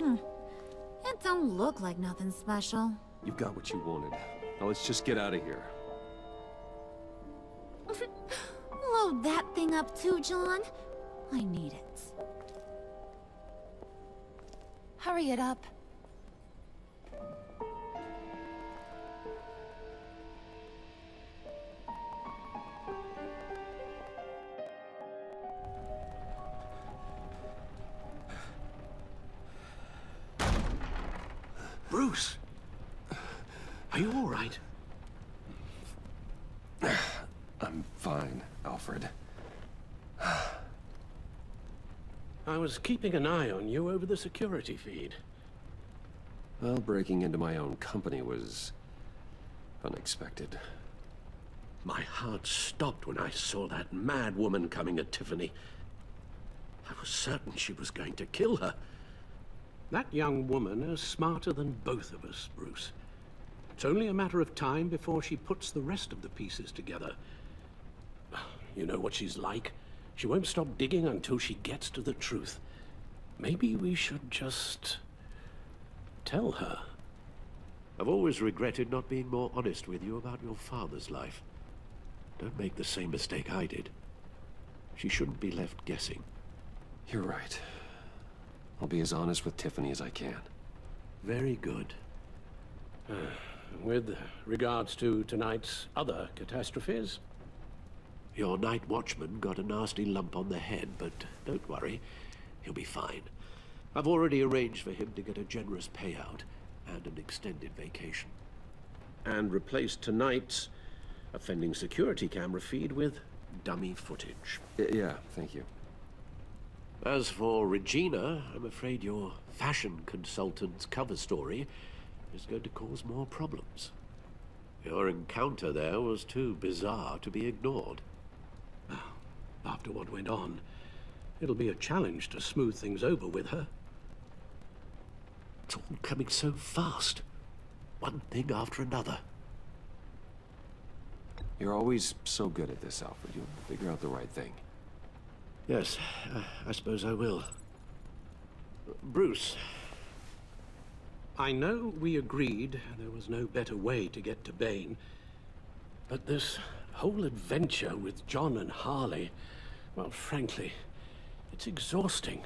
It don't look like nothing special. You've got what you wanted. Now let's just get out of here. Load that thing up too, John. I need it. Hurry it up. Bruce! Are you all right? I'm fine, Alfred. I was keeping an eye on you over the security feed. Well, breaking into my own company was unexpected. My heart stopped when I saw that mad woman coming at Tiffany. I was certain she was going to kill her. That young woman is smarter than both of us, Bruce. It's only a matter of time before she puts the rest of the pieces together. You know what she's like. She won't stop digging until she gets to the truth. Maybe we should just tell her. I've always regretted not being more honest with you about your father's life. Don't make the same mistake I did. She shouldn't be left guessing. You're right. I'll be as honest with Tiffany as I can. Very good. With regards to tonight's other catastrophes? Your night watchman got a nasty lump on the head, but don't worry. He'll be fine. I've already arranged for him to get a generous payout and an extended vacation. And replaced tonight's offending security camera feed with dummy footage. Yeah, thank you. As for Regina, I'm afraid your fashion consultant's cover story is going to cause more problems. Your encounter there was too bizarre to be ignored. After what went on, it'll be a challenge to smooth things over with her. It's all coming so fast. One thing after another. You're always so good at this, Alfred. You'll figure out the right thing. Yes, I suppose I will. Bruce. I know we agreed there was no better way to get to Bane, but this whole adventure with John and Harley, well, frankly, it's exhausting.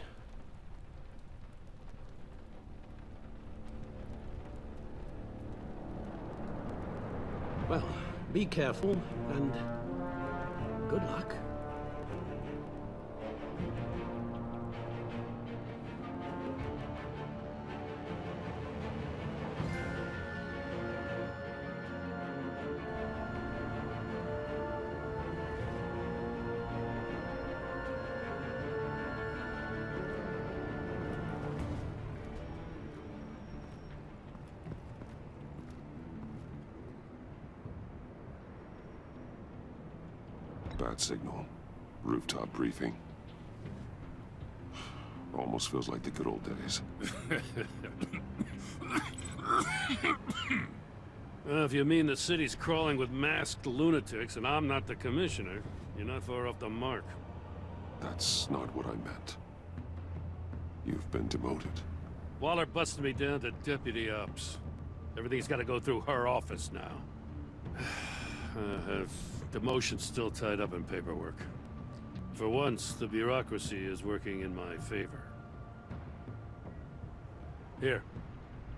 Well, be careful, and good luck. Bat signal. Rooftop briefing. Almost feels like the good old days. Well, if you mean the city's crawling with masked lunatics and I'm not the commissioner, you're not far off the mark. That's not what I meant. You've been demoted. Waller busted me down to deputy ops. Everything's got to go through her office now. Demotion's still tied up in paperwork. For once, the bureaucracy is working in my favor. Here,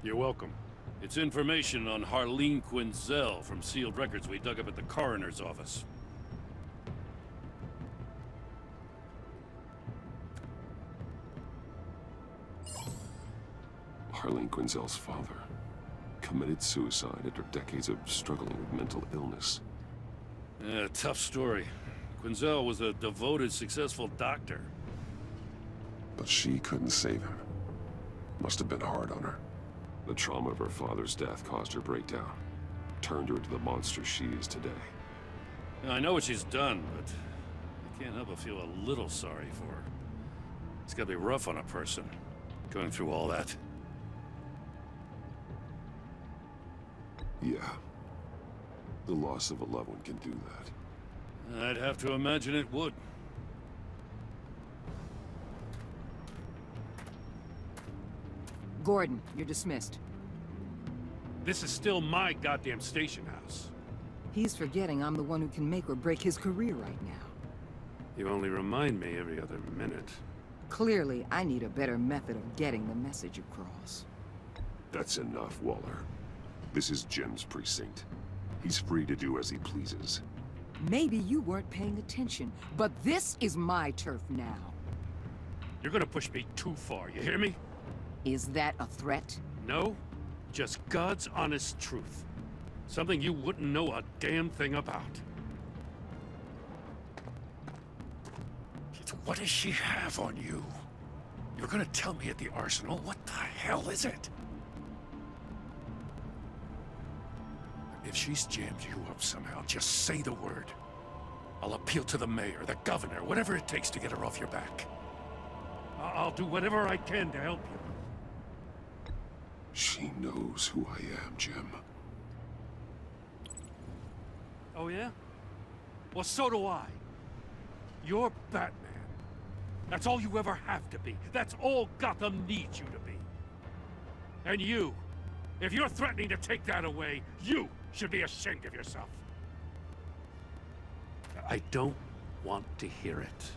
you're welcome. It's information on Harleen Quinzel from sealed records we dug up at the coroner's office. Harleen Quinzel's father committed suicide after decades of struggling with mental illness. Yeah, tough story. Quinzel was a devoted, successful doctor. But she couldn't save him. Must have been hard on her. The trauma of her father's death caused her breakdown. Turned her into the monster she is today. Yeah, I know what she's done, but I can't help but feel a little sorry for her. It's gotta be rough on a person, going through all that. Yeah. The loss of a loved one can do that. I'd have to imagine it would. Gordon, you're dismissed. This is still my goddamn station house. He's forgetting I'm the one who can make or break his career right now. You only remind me every other minute. Clearly, I need a better method of getting the message across. That's enough, Waller. This is Jim's precinct. He's free to do as he pleases. Maybe you weren't paying attention, but this is my turf now. You're gonna push me too far, you hear me? Is that a threat? No, just God's honest truth. Something you wouldn't know a damn thing about. What does she have on you? You're gonna tell me at the arsenal? What the hell is it? If she's jammed you up somehow, just say the word. I'll appeal to the mayor, the governor, whatever it takes to get her off your back. I'll do whatever I can to help you. She knows who I am, Jim. Oh yeah? Well, so do I. You're Batman. That's all you ever have to be. That's all Gotham needs you to be. And you, if you're threatening to take that away, you should be ashamed of yourself. I don't want to hear it.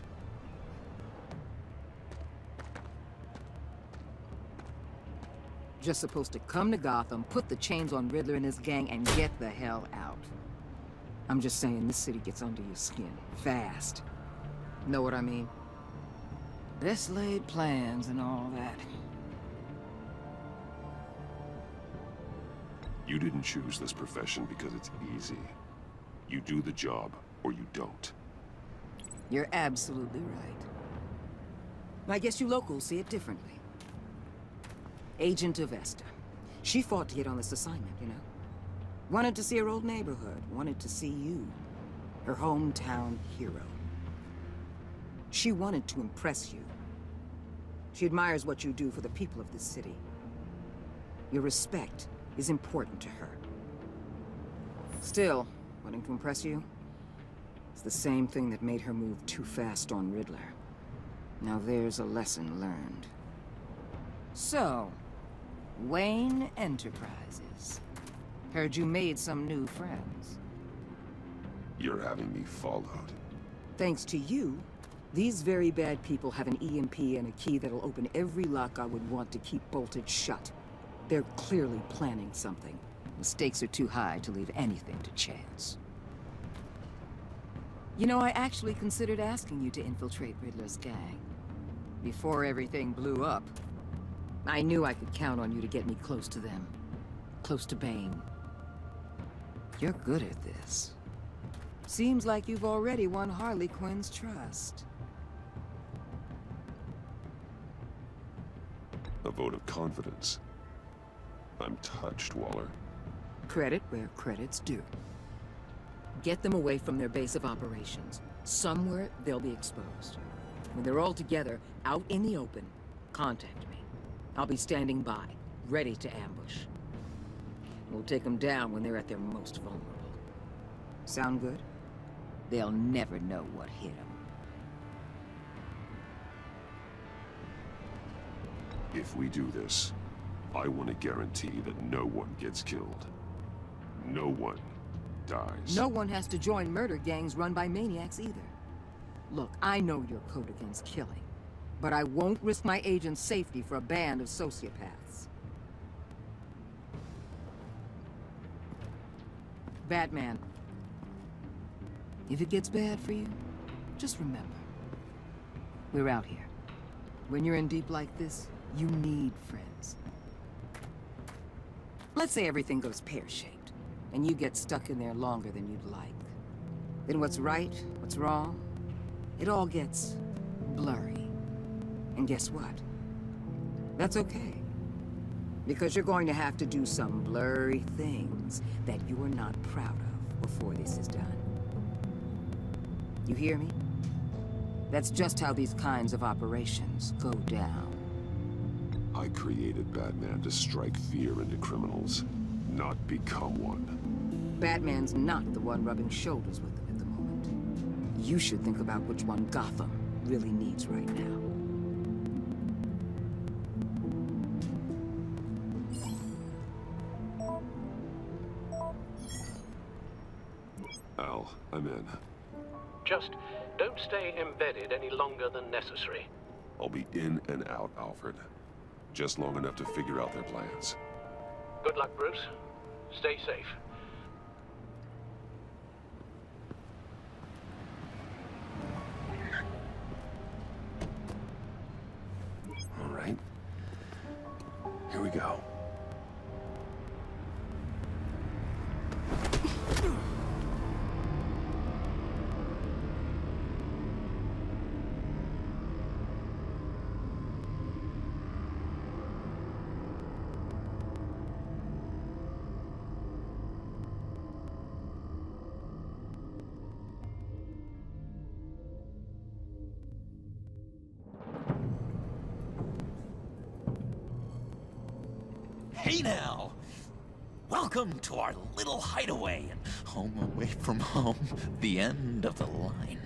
Just supposed to come to Gotham, put the chains on Riddler and his gang, and get the hell out. I'm just saying, this city gets under your skin. Fast. Know what I mean? Best laid plans and all that. You didn't choose this profession because it's easy. You do the job, or you don't. You're absolutely right. I guess you locals see it differently. Agent Avesta. She fought to get on this assignment, you know? Wanted to see her old neighborhood. Wanted to see you. Her hometown hero. She wanted to impress you. She admires what you do for the people of this city. Your respect is important to her. Still, wanting to impress you? It's the same thing that made her move too fast on Riddler. Now there's a lesson learned. So, Wayne Enterprises. Heard you made some new friends. You're having me followed. Thanks to you, these very bad people have an EMP and a key that'll open every lock I would want to keep bolted shut. They're clearly planning something. The stakes are too high to leave anything to chance. You know, I actually considered asking you to infiltrate Riddler's gang. Before everything blew up, I knew I could count on you to get me close to them. Close to Bane. You're good at this. Seems like you've already won Harley Quinn's trust. A vote of confidence. I'm touched, Waller. Credit where credit's due. Get them away from their base of operations. Somewhere they'll be exposed. When they're all together, out in the open, contact me. I'll be standing by, ready to ambush. We'll take them down when they're at their most vulnerable. Sound good? They'll never know what hit them. If we do this, I want to guarantee that no one gets killed. No one dies. No one has to join murder gangs run by maniacs either. Look, I know your code against killing, but I won't risk my agent's safety for a band of sociopaths. Batman, if it gets bad for you, just remember, we're out here. When you're in deep like this, you need friends. Let's say everything goes pear-shaped, and you get stuck in there longer than you'd like. Then what's right, what's wrong, it all gets blurry. And guess what? That's okay. Because you're going to have to do some blurry things that you are not proud of before this is done. You hear me? That's just how these kinds of operations go down. I created Batman to strike fear into criminals, not become one. Batman's not the one rubbing shoulders with them at the moment. You should think about which one Gotham really needs right now. Al, I'm in. Just don't stay embedded any longer than necessary. I'll be in and out, Alfred. Just long enough to figure out their plans. Good luck, Bruce. Stay safe. All right. Here we go. Hey now! Welcome to our little hideaway and home away from home, the end of the line.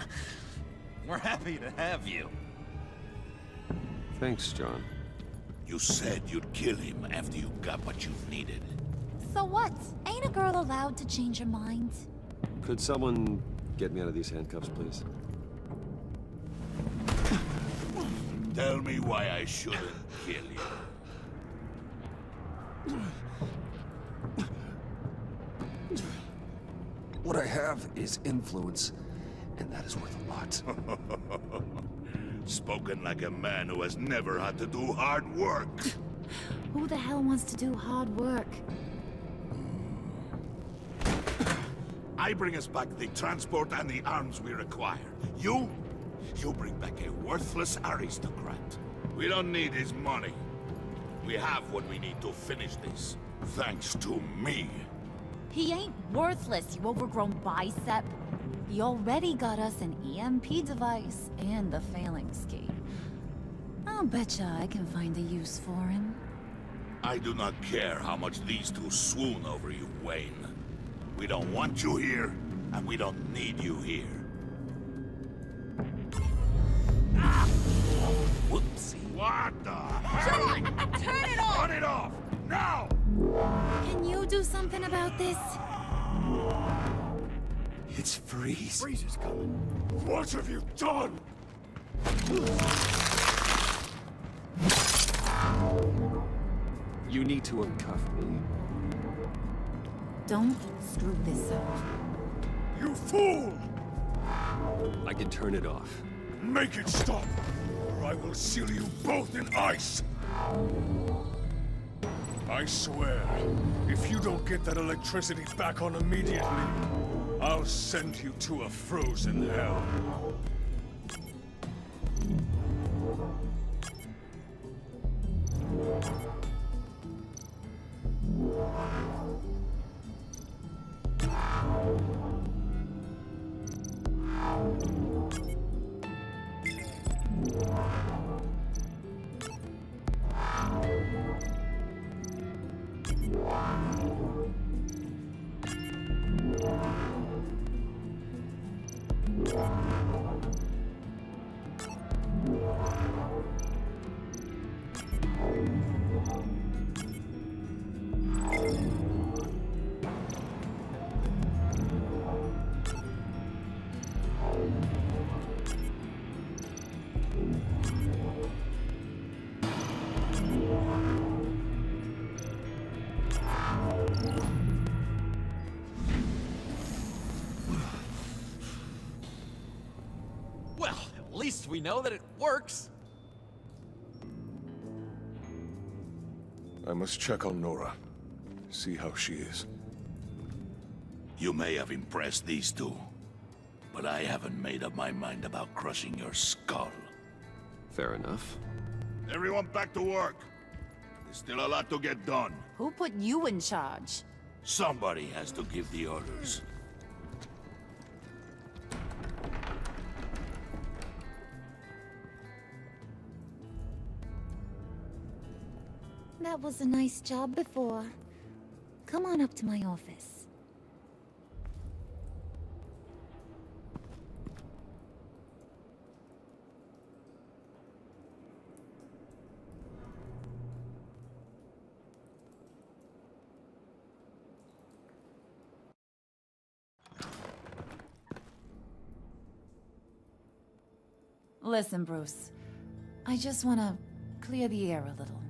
We're happy to have you. Thanks, John. You said you'd kill him after you got what you needed. So what? Ain't a girl allowed to change her mind? Could someone get me out of these handcuffs, please? Tell me why I shouldn't kill you. What I have is influence, and that is worth a lot. Spoken like a man who has never had to do hard work. Who the hell wants to do hard work? I bring us back the transport and the arms we require. You bring back a worthless aristocrat. We don't need his money. We have what we need to finish this. Thanks to me. He ain't worthless, you overgrown bicep. He already got us an EMP device and the phalanx key. I'll betcha I can find a use for him. I do not care how much these two swoon over you, Wayne. We don't want you here, and we don't need you here. Ah! Whoopsie. What the hell? Turn it off! Turn it off! Now! Can you do something about this? It's Freeze. Freeze is coming. What have you done? You need to uncuff me. Don't screw this up. You fool! I can turn it off. Make it stop, or I will seal you both in ice! I swear, if you don't get that electricity back on immediately, I'll send you to a frozen hell. least we know that it works. I must check on Nora. See how she is. You may have impressed these two, but I haven't made up my mind about crushing your skull. Fair enough. Everyone back to work. There's still a lot to get done. Who put you in charge? Somebody has to give the orders. That was a nice job before. Come on up to my office. Listen, Bruce. I just want to clear the air a little.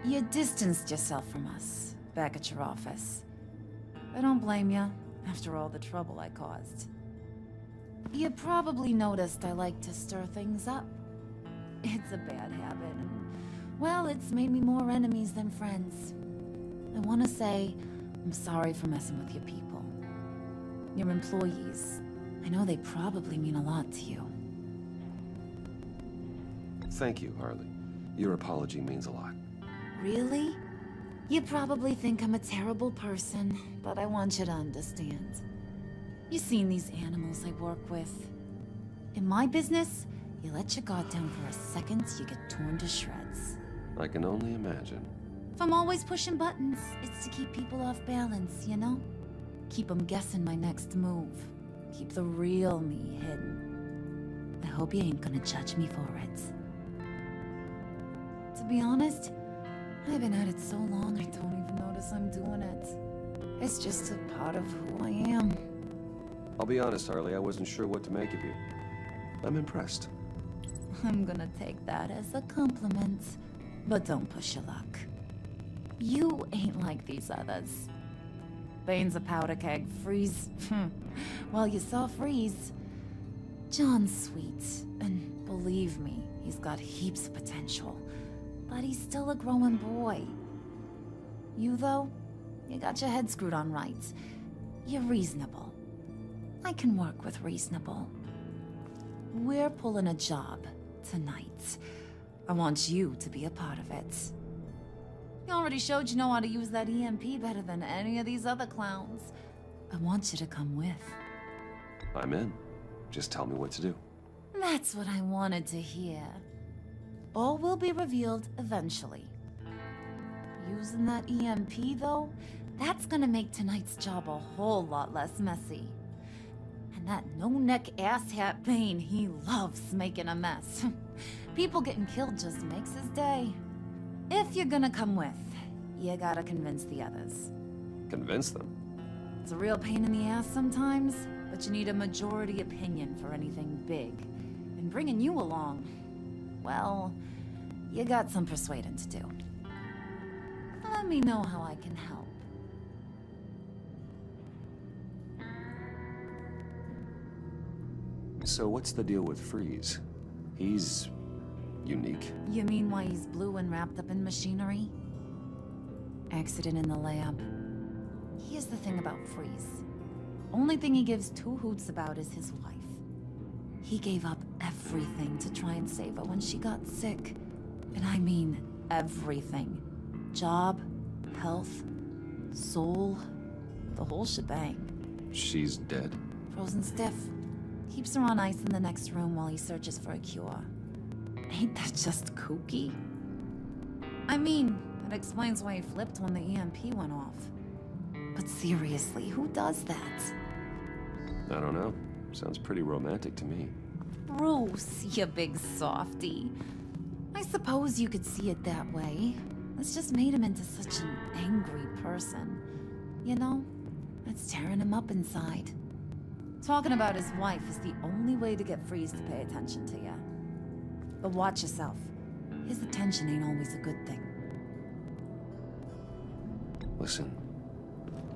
You distanced yourself from us, back at your office. I don't blame you, after all the trouble I caused. You probably noticed I like to stir things up. It's a bad habit, and, well, it's made me more enemies than friends. I want to say, I'm sorry for messing with your people. Your employees. I know they probably mean a lot to you. Thank you, Harley. Your apology means a lot. Really? You probably think I'm a terrible person, but I want you to understand. You've seen these animals I work with. In my business, you let your guard down for a second, you get torn to shreds. I can only imagine. If I'm always pushing buttons, it's to keep people off balance, you know? Keep them guessing my next move. Keep the real me hidden. I hope you ain't gonna judge me for it. To be honest, I've been at it so long I don't even notice I'm doing it. It's just a part of who I am. I'll be honest, Harley, I wasn't sure what to make of you. I'm impressed. I'm gonna take that as a compliment. But don't push your luck. You ain't like these others. Bane's a powder keg. Freeze. Well, you saw Freeze. John's sweet, and believe me, he's got heaps of potential. But he's still a growing boy. You, though, you got your head screwed on right. You're reasonable. I can work with reasonable. We're pulling a job tonight. I want you to be a part of it. You already showed you know how to use that EMP better than any of these other clowns. I want you to come with. I'm in. Just tell me what to do. That's what I wanted to hear. All will be revealed eventually. Using that EMP, though, that's gonna make tonight's job a whole lot less messy. And that no-neck asshat Bane, he loves making a mess. People getting killed just makes his day. If you're gonna come with, you gotta convince the others. Convince them? It's a real pain in the ass sometimes, but you need a majority opinion for anything big. And bringing you along, well, you got some persuading to do. Let me know how I can help. So what's the deal with Freeze? He's unique. You mean why he's blue and wrapped up in machinery? Accident in the lab. Here's the thing about Freeze. Only thing he gives two hoots about is his wife. He gave up everything to try and save her when she got sick. And I mean everything. Job, health, soul, the whole shebang. She's dead? Frozen stiff. Keeps her on ice in the next room while he searches for a cure. Ain't that just kooky? I mean, that explains why he flipped when the EMP went off. But seriously, who does that? I don't know. Sounds pretty romantic to me. Bruce, you big softy. I suppose you could see it that way. It's just made him into such an angry person. You know, it's tearing him up inside. Talking about his wife is the only way to get Freeze to pay attention to you. But watch yourself. His attention ain't always a good thing. Listen,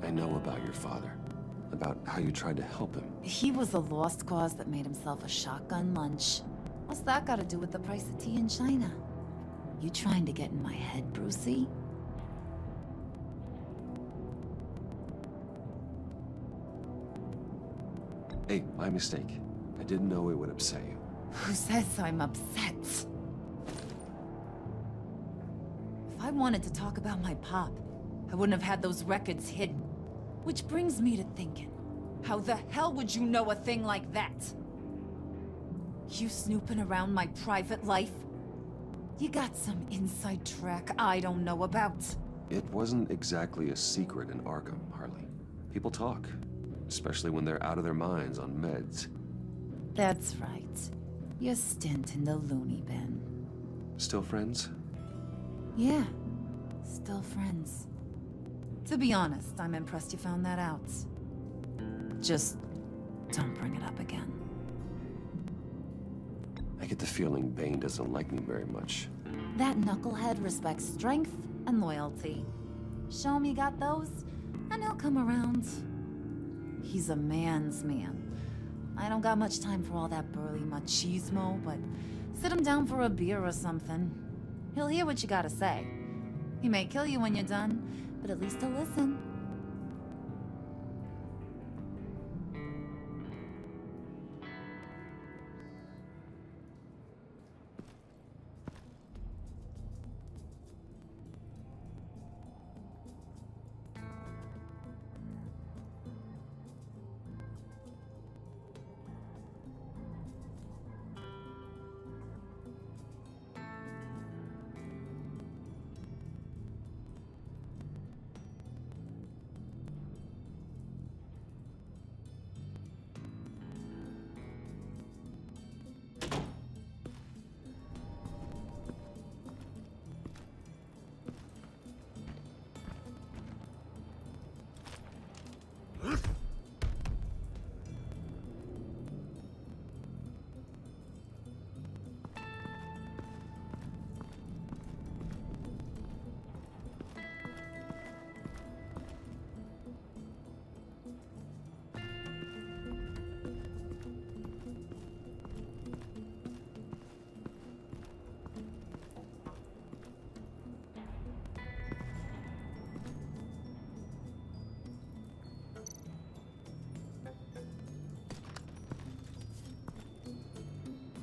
I know about your father. about how you tried to help him. He was a lost cause that made himself a shotgun lunch. What's that got to do with the price of tea in China? You trying to get in my head, Brucey? Hey, my mistake. I didn't know it would upset you. Who says I'm upset? If I wanted to talk about my pop, I wouldn't have had those records hidden. Which brings me to thinking, how the hell would you know a thing like that? You snooping around my private life? You got some inside track I don't know about. It wasn't exactly a secret in Arkham, Harley. People talk, especially when they're out of their minds on meds. That's right. Your stint in the loony bin. Still friends? Yeah, still friends. To be honest, I'm impressed you found that out. Just don't bring it up again. I get the feeling Bane doesn't like me very much. That knucklehead respects strength and loyalty. Show him you got those, and he'll come around. He's a man's man. I don't got much time for all that burly machismo, but sit him down for a beer or something. He'll hear what you gotta say. He may kill you when you're done, but at least he'll listen.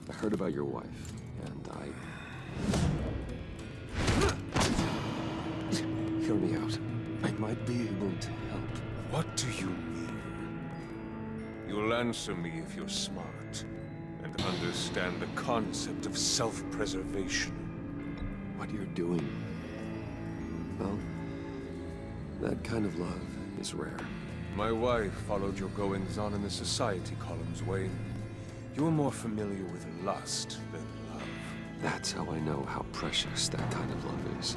I heard about your wife, and Hear me out. I might be able to help. What do you mean? You'll answer me if you're smart, and understand the concept of self-preservation. What you're doing, well, that kind of love is rare. My wife followed your goings-on in the society columns, Wayne. You're more familiar with lust than love. That's how I know how precious that kind of love is.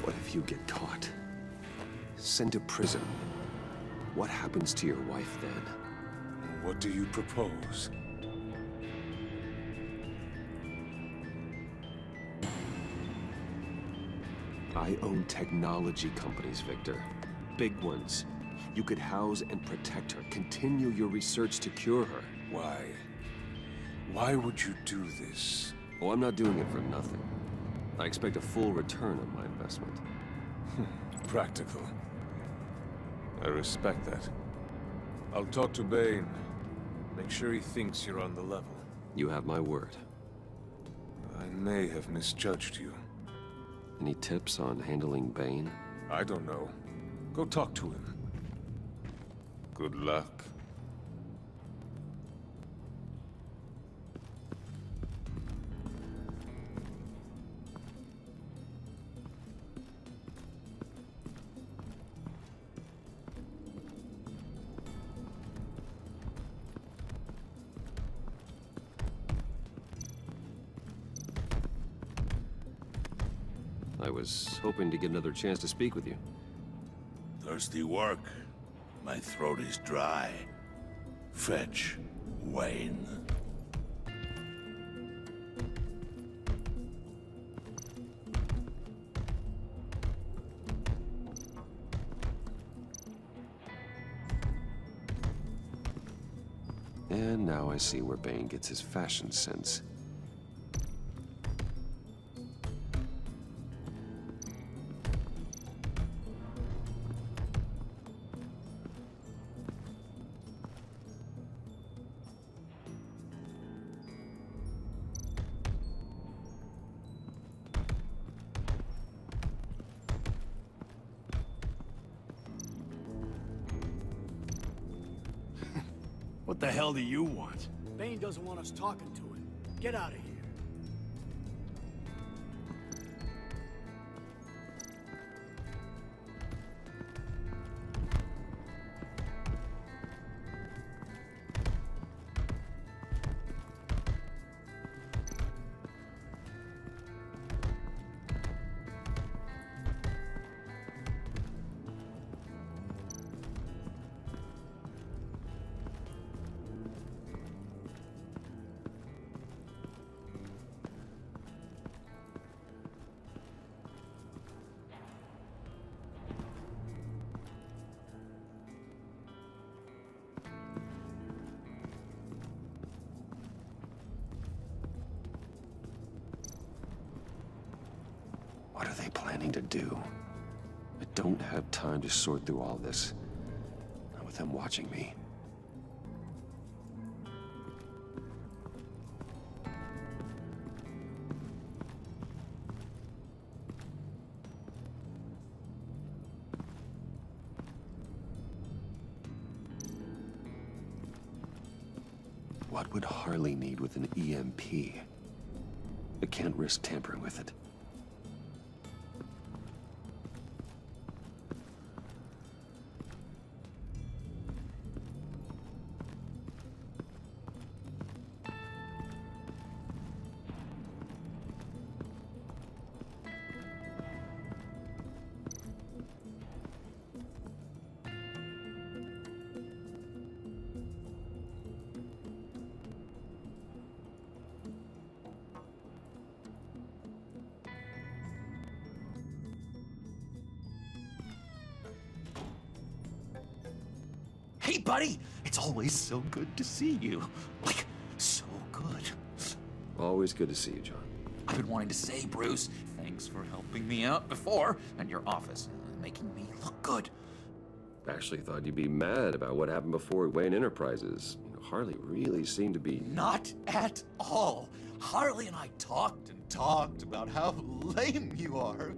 What if you get caught? Sent to prison? What happens to your wife then? What do you propose? I own technology companies, Victor. Big ones. You could house and protect her, continue your research to cure her. Why? Why would you do this? Oh, I'm not doing it for nothing. I expect a full return on my investment. Practical. I respect that. I'll talk to Bane. Make sure he thinks you're on the level. You have my word. I may have misjudged you. Any tips on handling Bane? I don't know. Go talk to him. Good luck. I was hoping to get another chance to speak with you. Thirsty work. My throat is dry. Fetch, Wayne. And now I see where Bane gets his fashion sense. What the hell do you want? Bane doesn't want us talking to him. Get out of here. What are they planning to do? I don't have time to sort through all this. Not with them watching me. What would Harley need with an EMP? I can't risk tampering with it. Hey, buddy! It's always so good to see you. Like, so good. Always good to see you, John. I've been wanting to say, Bruce, thanks for helping me out before, and your office, making me look good. Actually thought you'd be mad about what happened before at Wayne Enterprises. You know, Harley really seemed to be... Not at all. Harley and I talked and talked about how lame you are.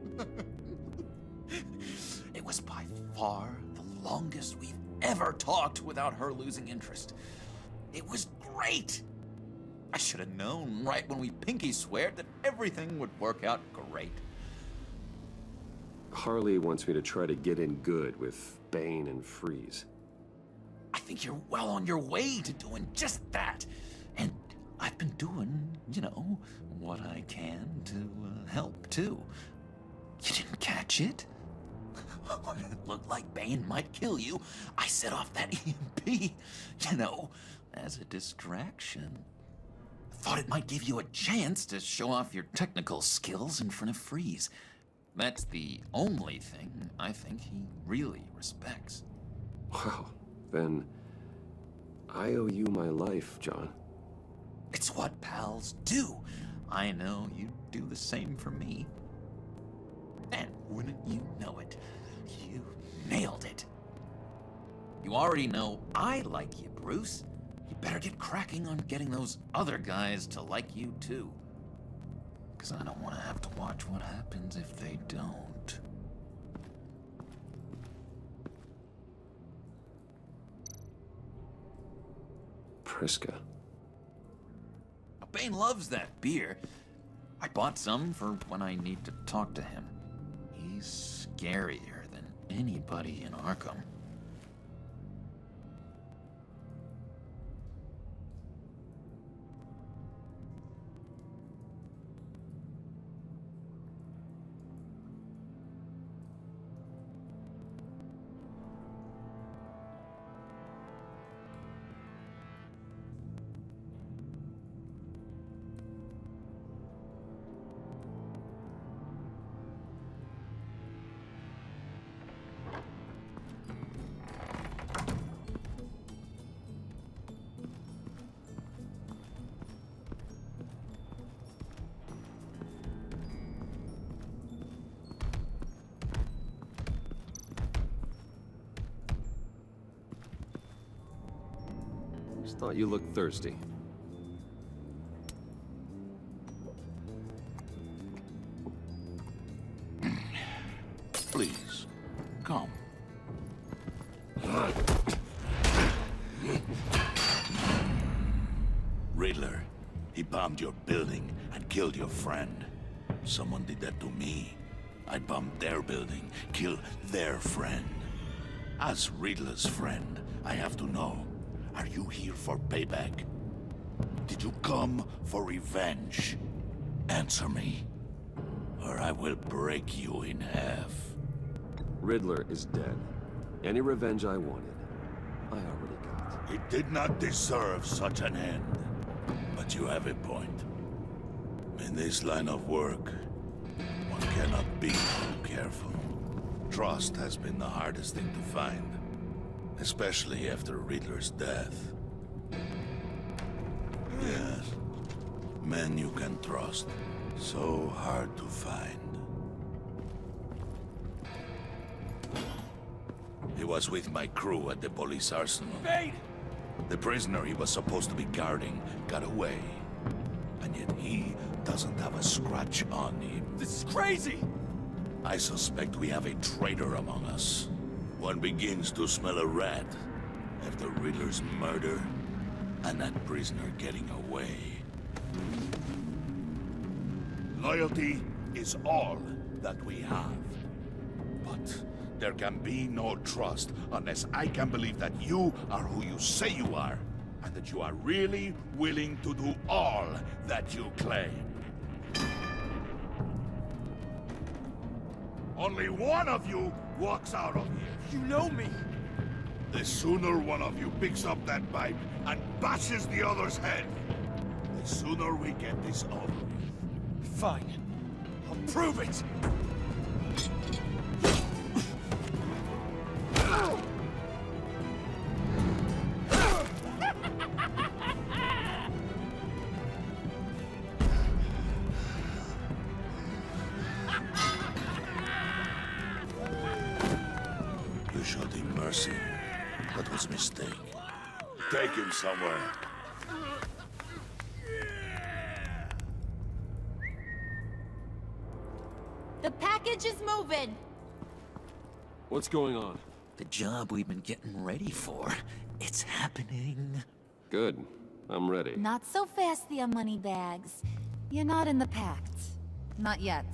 It was by far the longest we've ever talked without her losing interest. It was great. I should have known right when we pinky sweared that everything would work out great. Harley wants me to try to get in good with Bane and Freeze. I think you're well on your way to doing just that. And I've been doing, you know, what I can to help, too. You didn't catch it? When it looked like Bane might kill you, I set off that EMP, you know, as a distraction. Thought it might give you a chance to show off your technical skills in front of Freeze. That's the only thing I think he really respects. Wow, then I owe you my life, John. It's what pals do. I know you'd do the same for me. And wouldn't you know it, you nailed it. You already know I like you, Bruce. You better get cracking on getting those other guys to like you, too. Because I don't want to have to watch what happens if they don't. Priska. Bane loves that beer. I bought some for when I need to talk to him. He's scarier than anybody in Arkham. Thought you looked thirsty. Please, come. Riddler, he bombed your building and killed your friend. Someone did that to me. I bombed their building, kill their friend. As Riddler's friend, I have to know, are you here for payback? Did you come for revenge? Answer me, or I will break you in half. Riddler is dead. Any revenge I wanted, I already got. He did not deserve such an end. But you have a point. In this line of work, one cannot be too careful. Trust has been the hardest thing to find, especially after Riddler's death. Yes, men you can trust, so hard to find. He was with my crew at the police arsenal. Bane! The prisoner he was supposed to be guarding got away. And yet he doesn't have a scratch on him. This is crazy! I suspect we have a traitor among us. One begins to smell a rat after Riddler's murder and that prisoner getting away. Loyalty is all that we have. But there can be no trust unless I can believe that you are who you say you are, and that you are really willing to do all that you claim. Only one of you walks out of here. You know me! The sooner one of you picks up that pipe and bashes the other's head, the sooner we get this over with. Fine. I'll prove it! You showed him mercy. That was a mistake. Take him somewhere. The package is moving! What's going on? The job we've been getting ready for. It's happening. Good. I'm ready. Not so fast there, Moneybags. You're not in the Pact. Not yet.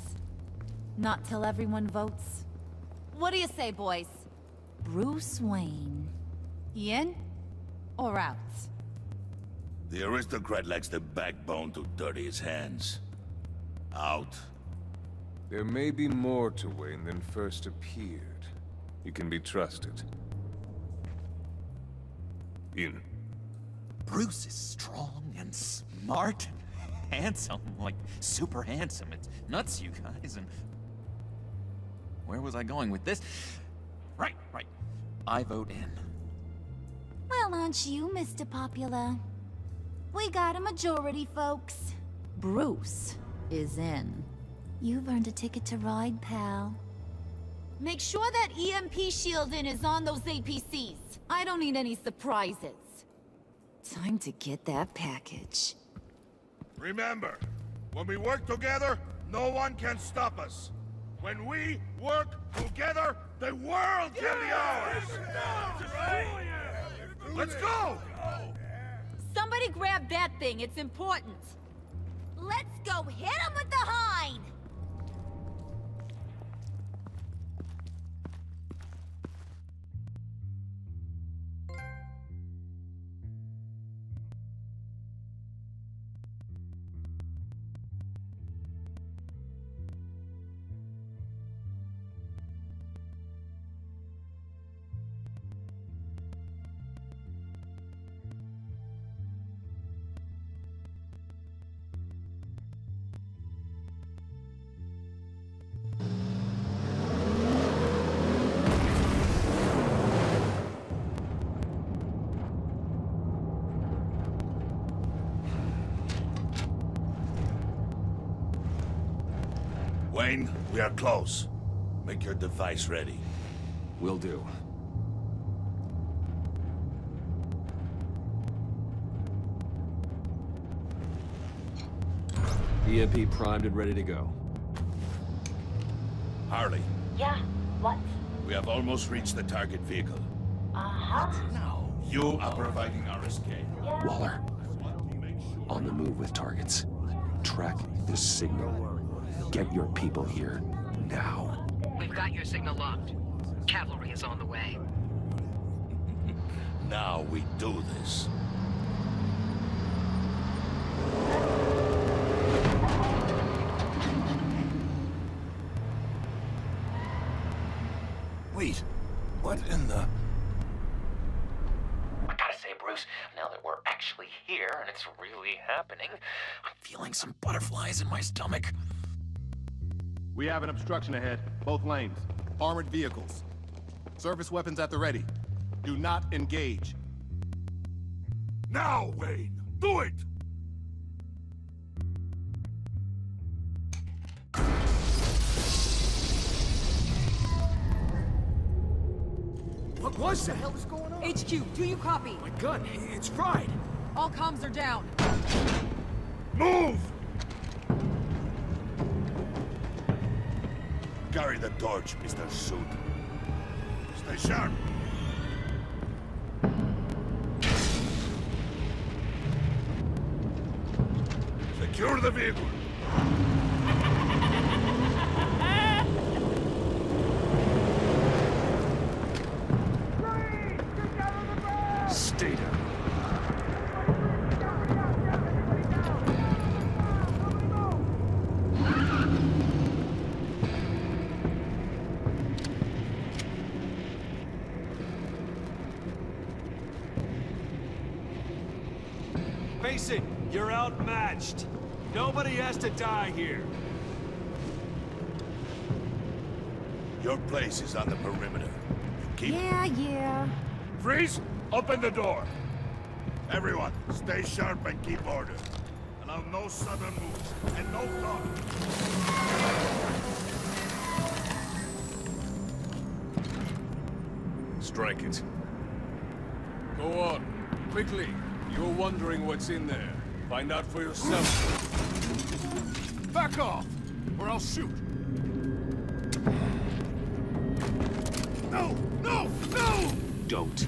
Not till everyone votes. What do you say, boys? Bruce Wayne. In or out? The aristocrat lacks the backbone to dirty his hands. Out. There may be more to Wayne than first appeared. You can be trusted. In. Bruce is strong and smart and handsome, like super handsome. It's nuts, you guys, and... Where was I going with this? Right. I vote in. Well, aren't you, Mr. Popular? We got a majority, folks. Bruce is in. You've earned a ticket to ride, pal. Make sure that EMP shielding is on those APCs. I don't need any surprises. Time to get that package. Remember, when we work together, no one can stop us. When we work together, the world can be ours! Let's go! Somebody grab that thing, it's important. Let's go hit him with the hind! Wayne, we are close. Make your device ready. Will do. EMP primed and ready to go. Harley, Yeah, what? we have almost reached the target vehicle. Uh-huh. Now, you are providing our escape. Waller, on the move with targets. Track this signal. Get your people here now. We've got your signal locked. Cavalry is on the way. Now we do this. Wait, what in the... I gotta say, Bruce, now that we're actually here and it's really happening, I'm feeling some butterflies in my stomach. We have an obstruction ahead, both lanes. Armored vehicles. Service weapons at the ready. Do not engage. Now, Wayne! Do it! What was that? What the hell is going on? HQ, do you copy? My gun, it's fried. All comms are down. Move! Carry the torch, Mr. Suit. Stay sharp. Secure the vehicle. Stay down. Face it, you're outmatched. Nobody has to die here. Your place is on the perimeter. You keep... Yeah. Freeze! Open the door! Everyone, stay sharp and keep order. Allow no sudden moves, and no talk. Strike it. Go on. Quickly. You're wondering what's in there. Find out for yourself. Back off, or I'll shoot. No! No! No! Don't.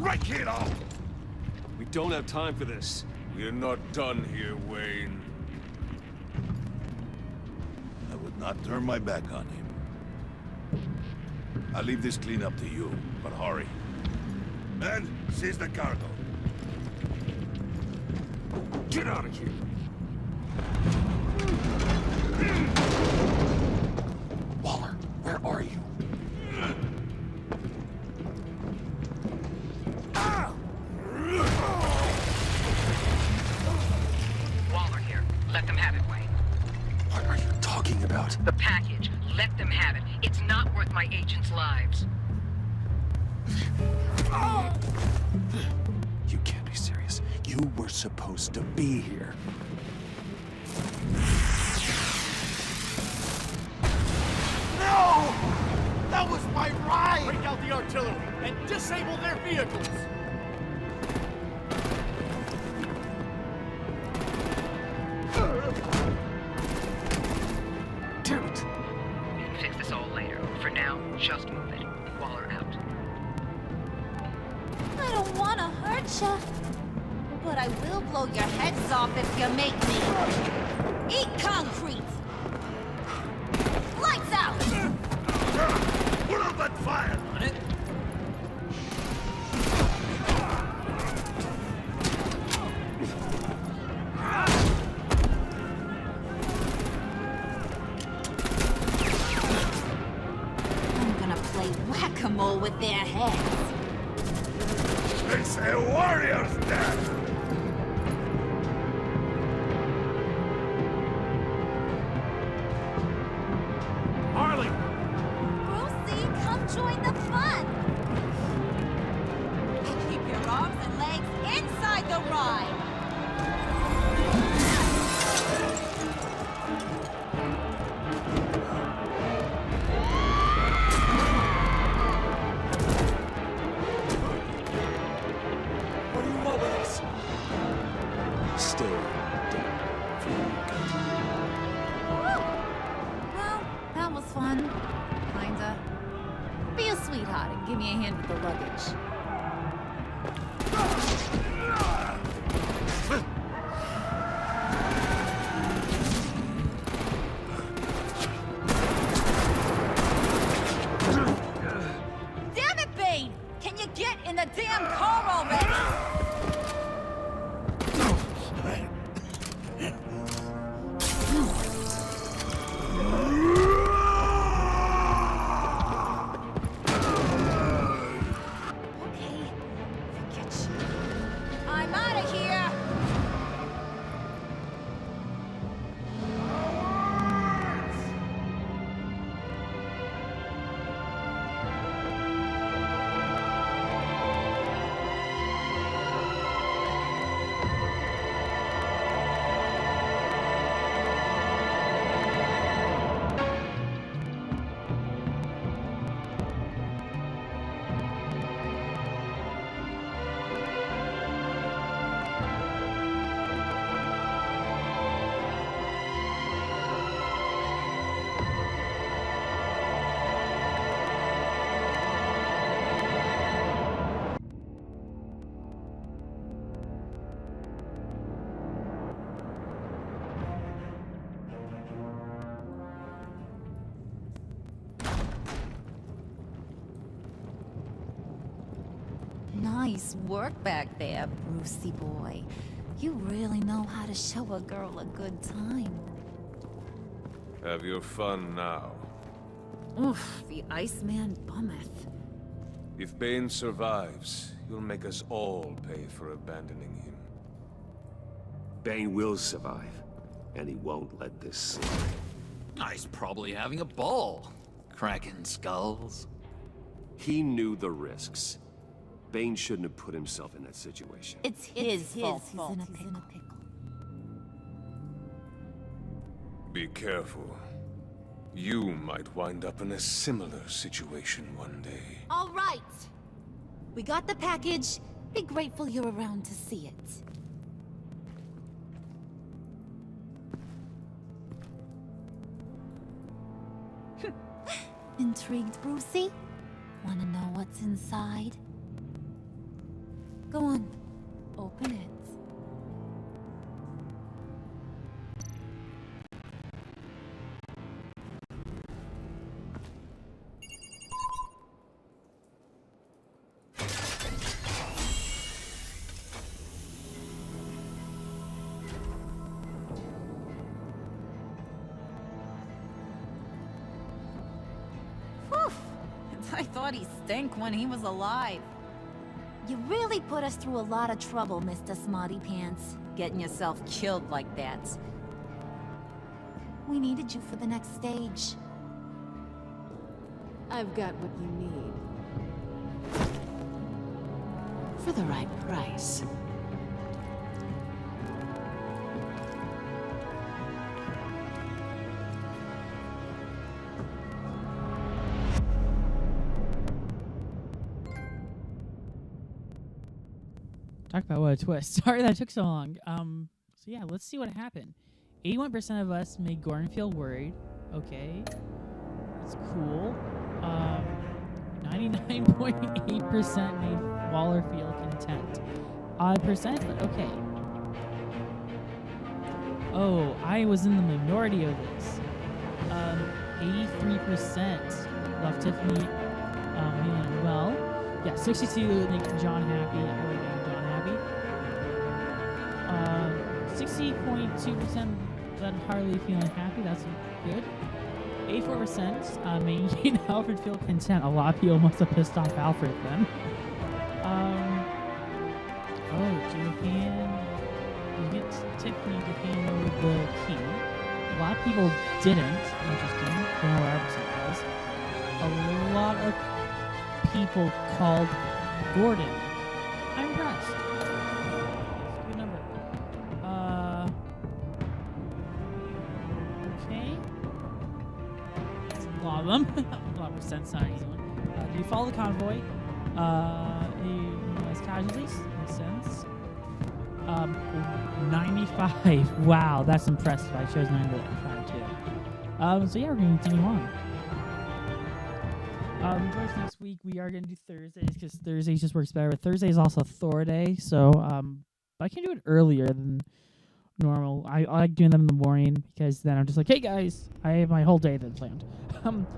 Break it off! We don't have time for this. We're not done here, Wayne. I would not turn my back on him. I'll leave this clean up to you, but hurry. Men, seize the cargo. Get out of here! Waller, where are you? Waller here. Let them have it, Wayne. What are you talking about? The package. Let them have it. It's not worth my agents' lives. You can't be serious. You were supposed to be here. No! That was my ride! Break out the artillery and disable their vehicles! Damn it! We can fix this all later. For now, just move it. Waller out. I don't want to hurt ya. But I will blow your heads off if you make me. Eat concrete! Lights out! Put up that fire! On it. I'm gonna play whack-a-mole with their heads. It's a warrior's death! Harley! Brucey, come join the fun! Keep your arms and legs inside the ride! What do you want with us? Well, that was fun. Kinda. Be a sweetheart and give me a hand with the luggage. Damn it, Bane! Can you get in the damn car already? I'm out of here! Nice work back there, Brucey boy. You really know how to show a girl a good time. Have your fun now. Oof, the Iceman bummeth. If Bane survives, you'll make us all pay for abandoning him. Bane will survive, and he won't let this slide. He's probably having a ball. Cracking skulls. He knew the risks. Bane shouldn't have put himself in that situation. It's his fault. He's in a pickle. Be careful. You might wind up in a similar situation one day. All right. We got the package. Be grateful you're around to see it. Intrigued, Brucey? Wanna know what's inside? Go on. Open it. Whew. I thought he stank when he was alive. You really put us through a lot of trouble, Mr. Smarty Pants. Getting yourself killed like that. We needed you for the next stage. I've got what you need. For the right price. Talk about what a twist. Sorry that took so long. So yeah, let's see what happened. 81% of us made Gordon feel worried. Okay. That's cool. 99.8% made Waller feel content. Odd percent, but okay. Oh, I was in the minority of this. 83% left Tiffany feeling well. Yeah, 62 make John happy. I really made John happy. 60.2% let Harley feeling happy. That's good. 84% made Alfred feel content. A lot of people must have pissed off Alfred then. Oh, Japan. You get Tiffany to hand over the key. A lot of people didn't. Interesting. Don't know what our percent was. A lot of people called Gordon. I'm impressed. That's a good number. Okay. That's a lot of them. A lot of percent's not an easy one. Do you follow the convoy? As casualties? Makes sense. 95. Wow, that's impressive. I chose 95 too. So yeah, we're gonna continue on. First next week we are gonna do Thursdays because Thursdays just works better. But Thursday is also Thor Day, so I can do it earlier than normal. I like doing them in the morning because then I'm just like, hey guys, I have my whole day then planned.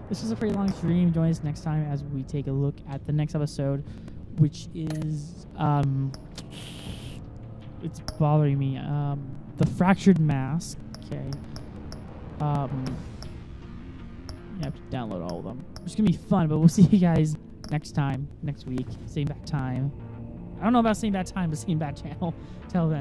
This is a pretty long stream. Join us next time as we take a look at the next episode, which is it's bothering me. The Fractured Mask. Okay. You have to download all of them. It's gonna be fun, but we'll see you guys next time, next week, same bat time. I don't know about same bat time, but same bat channel. Till then.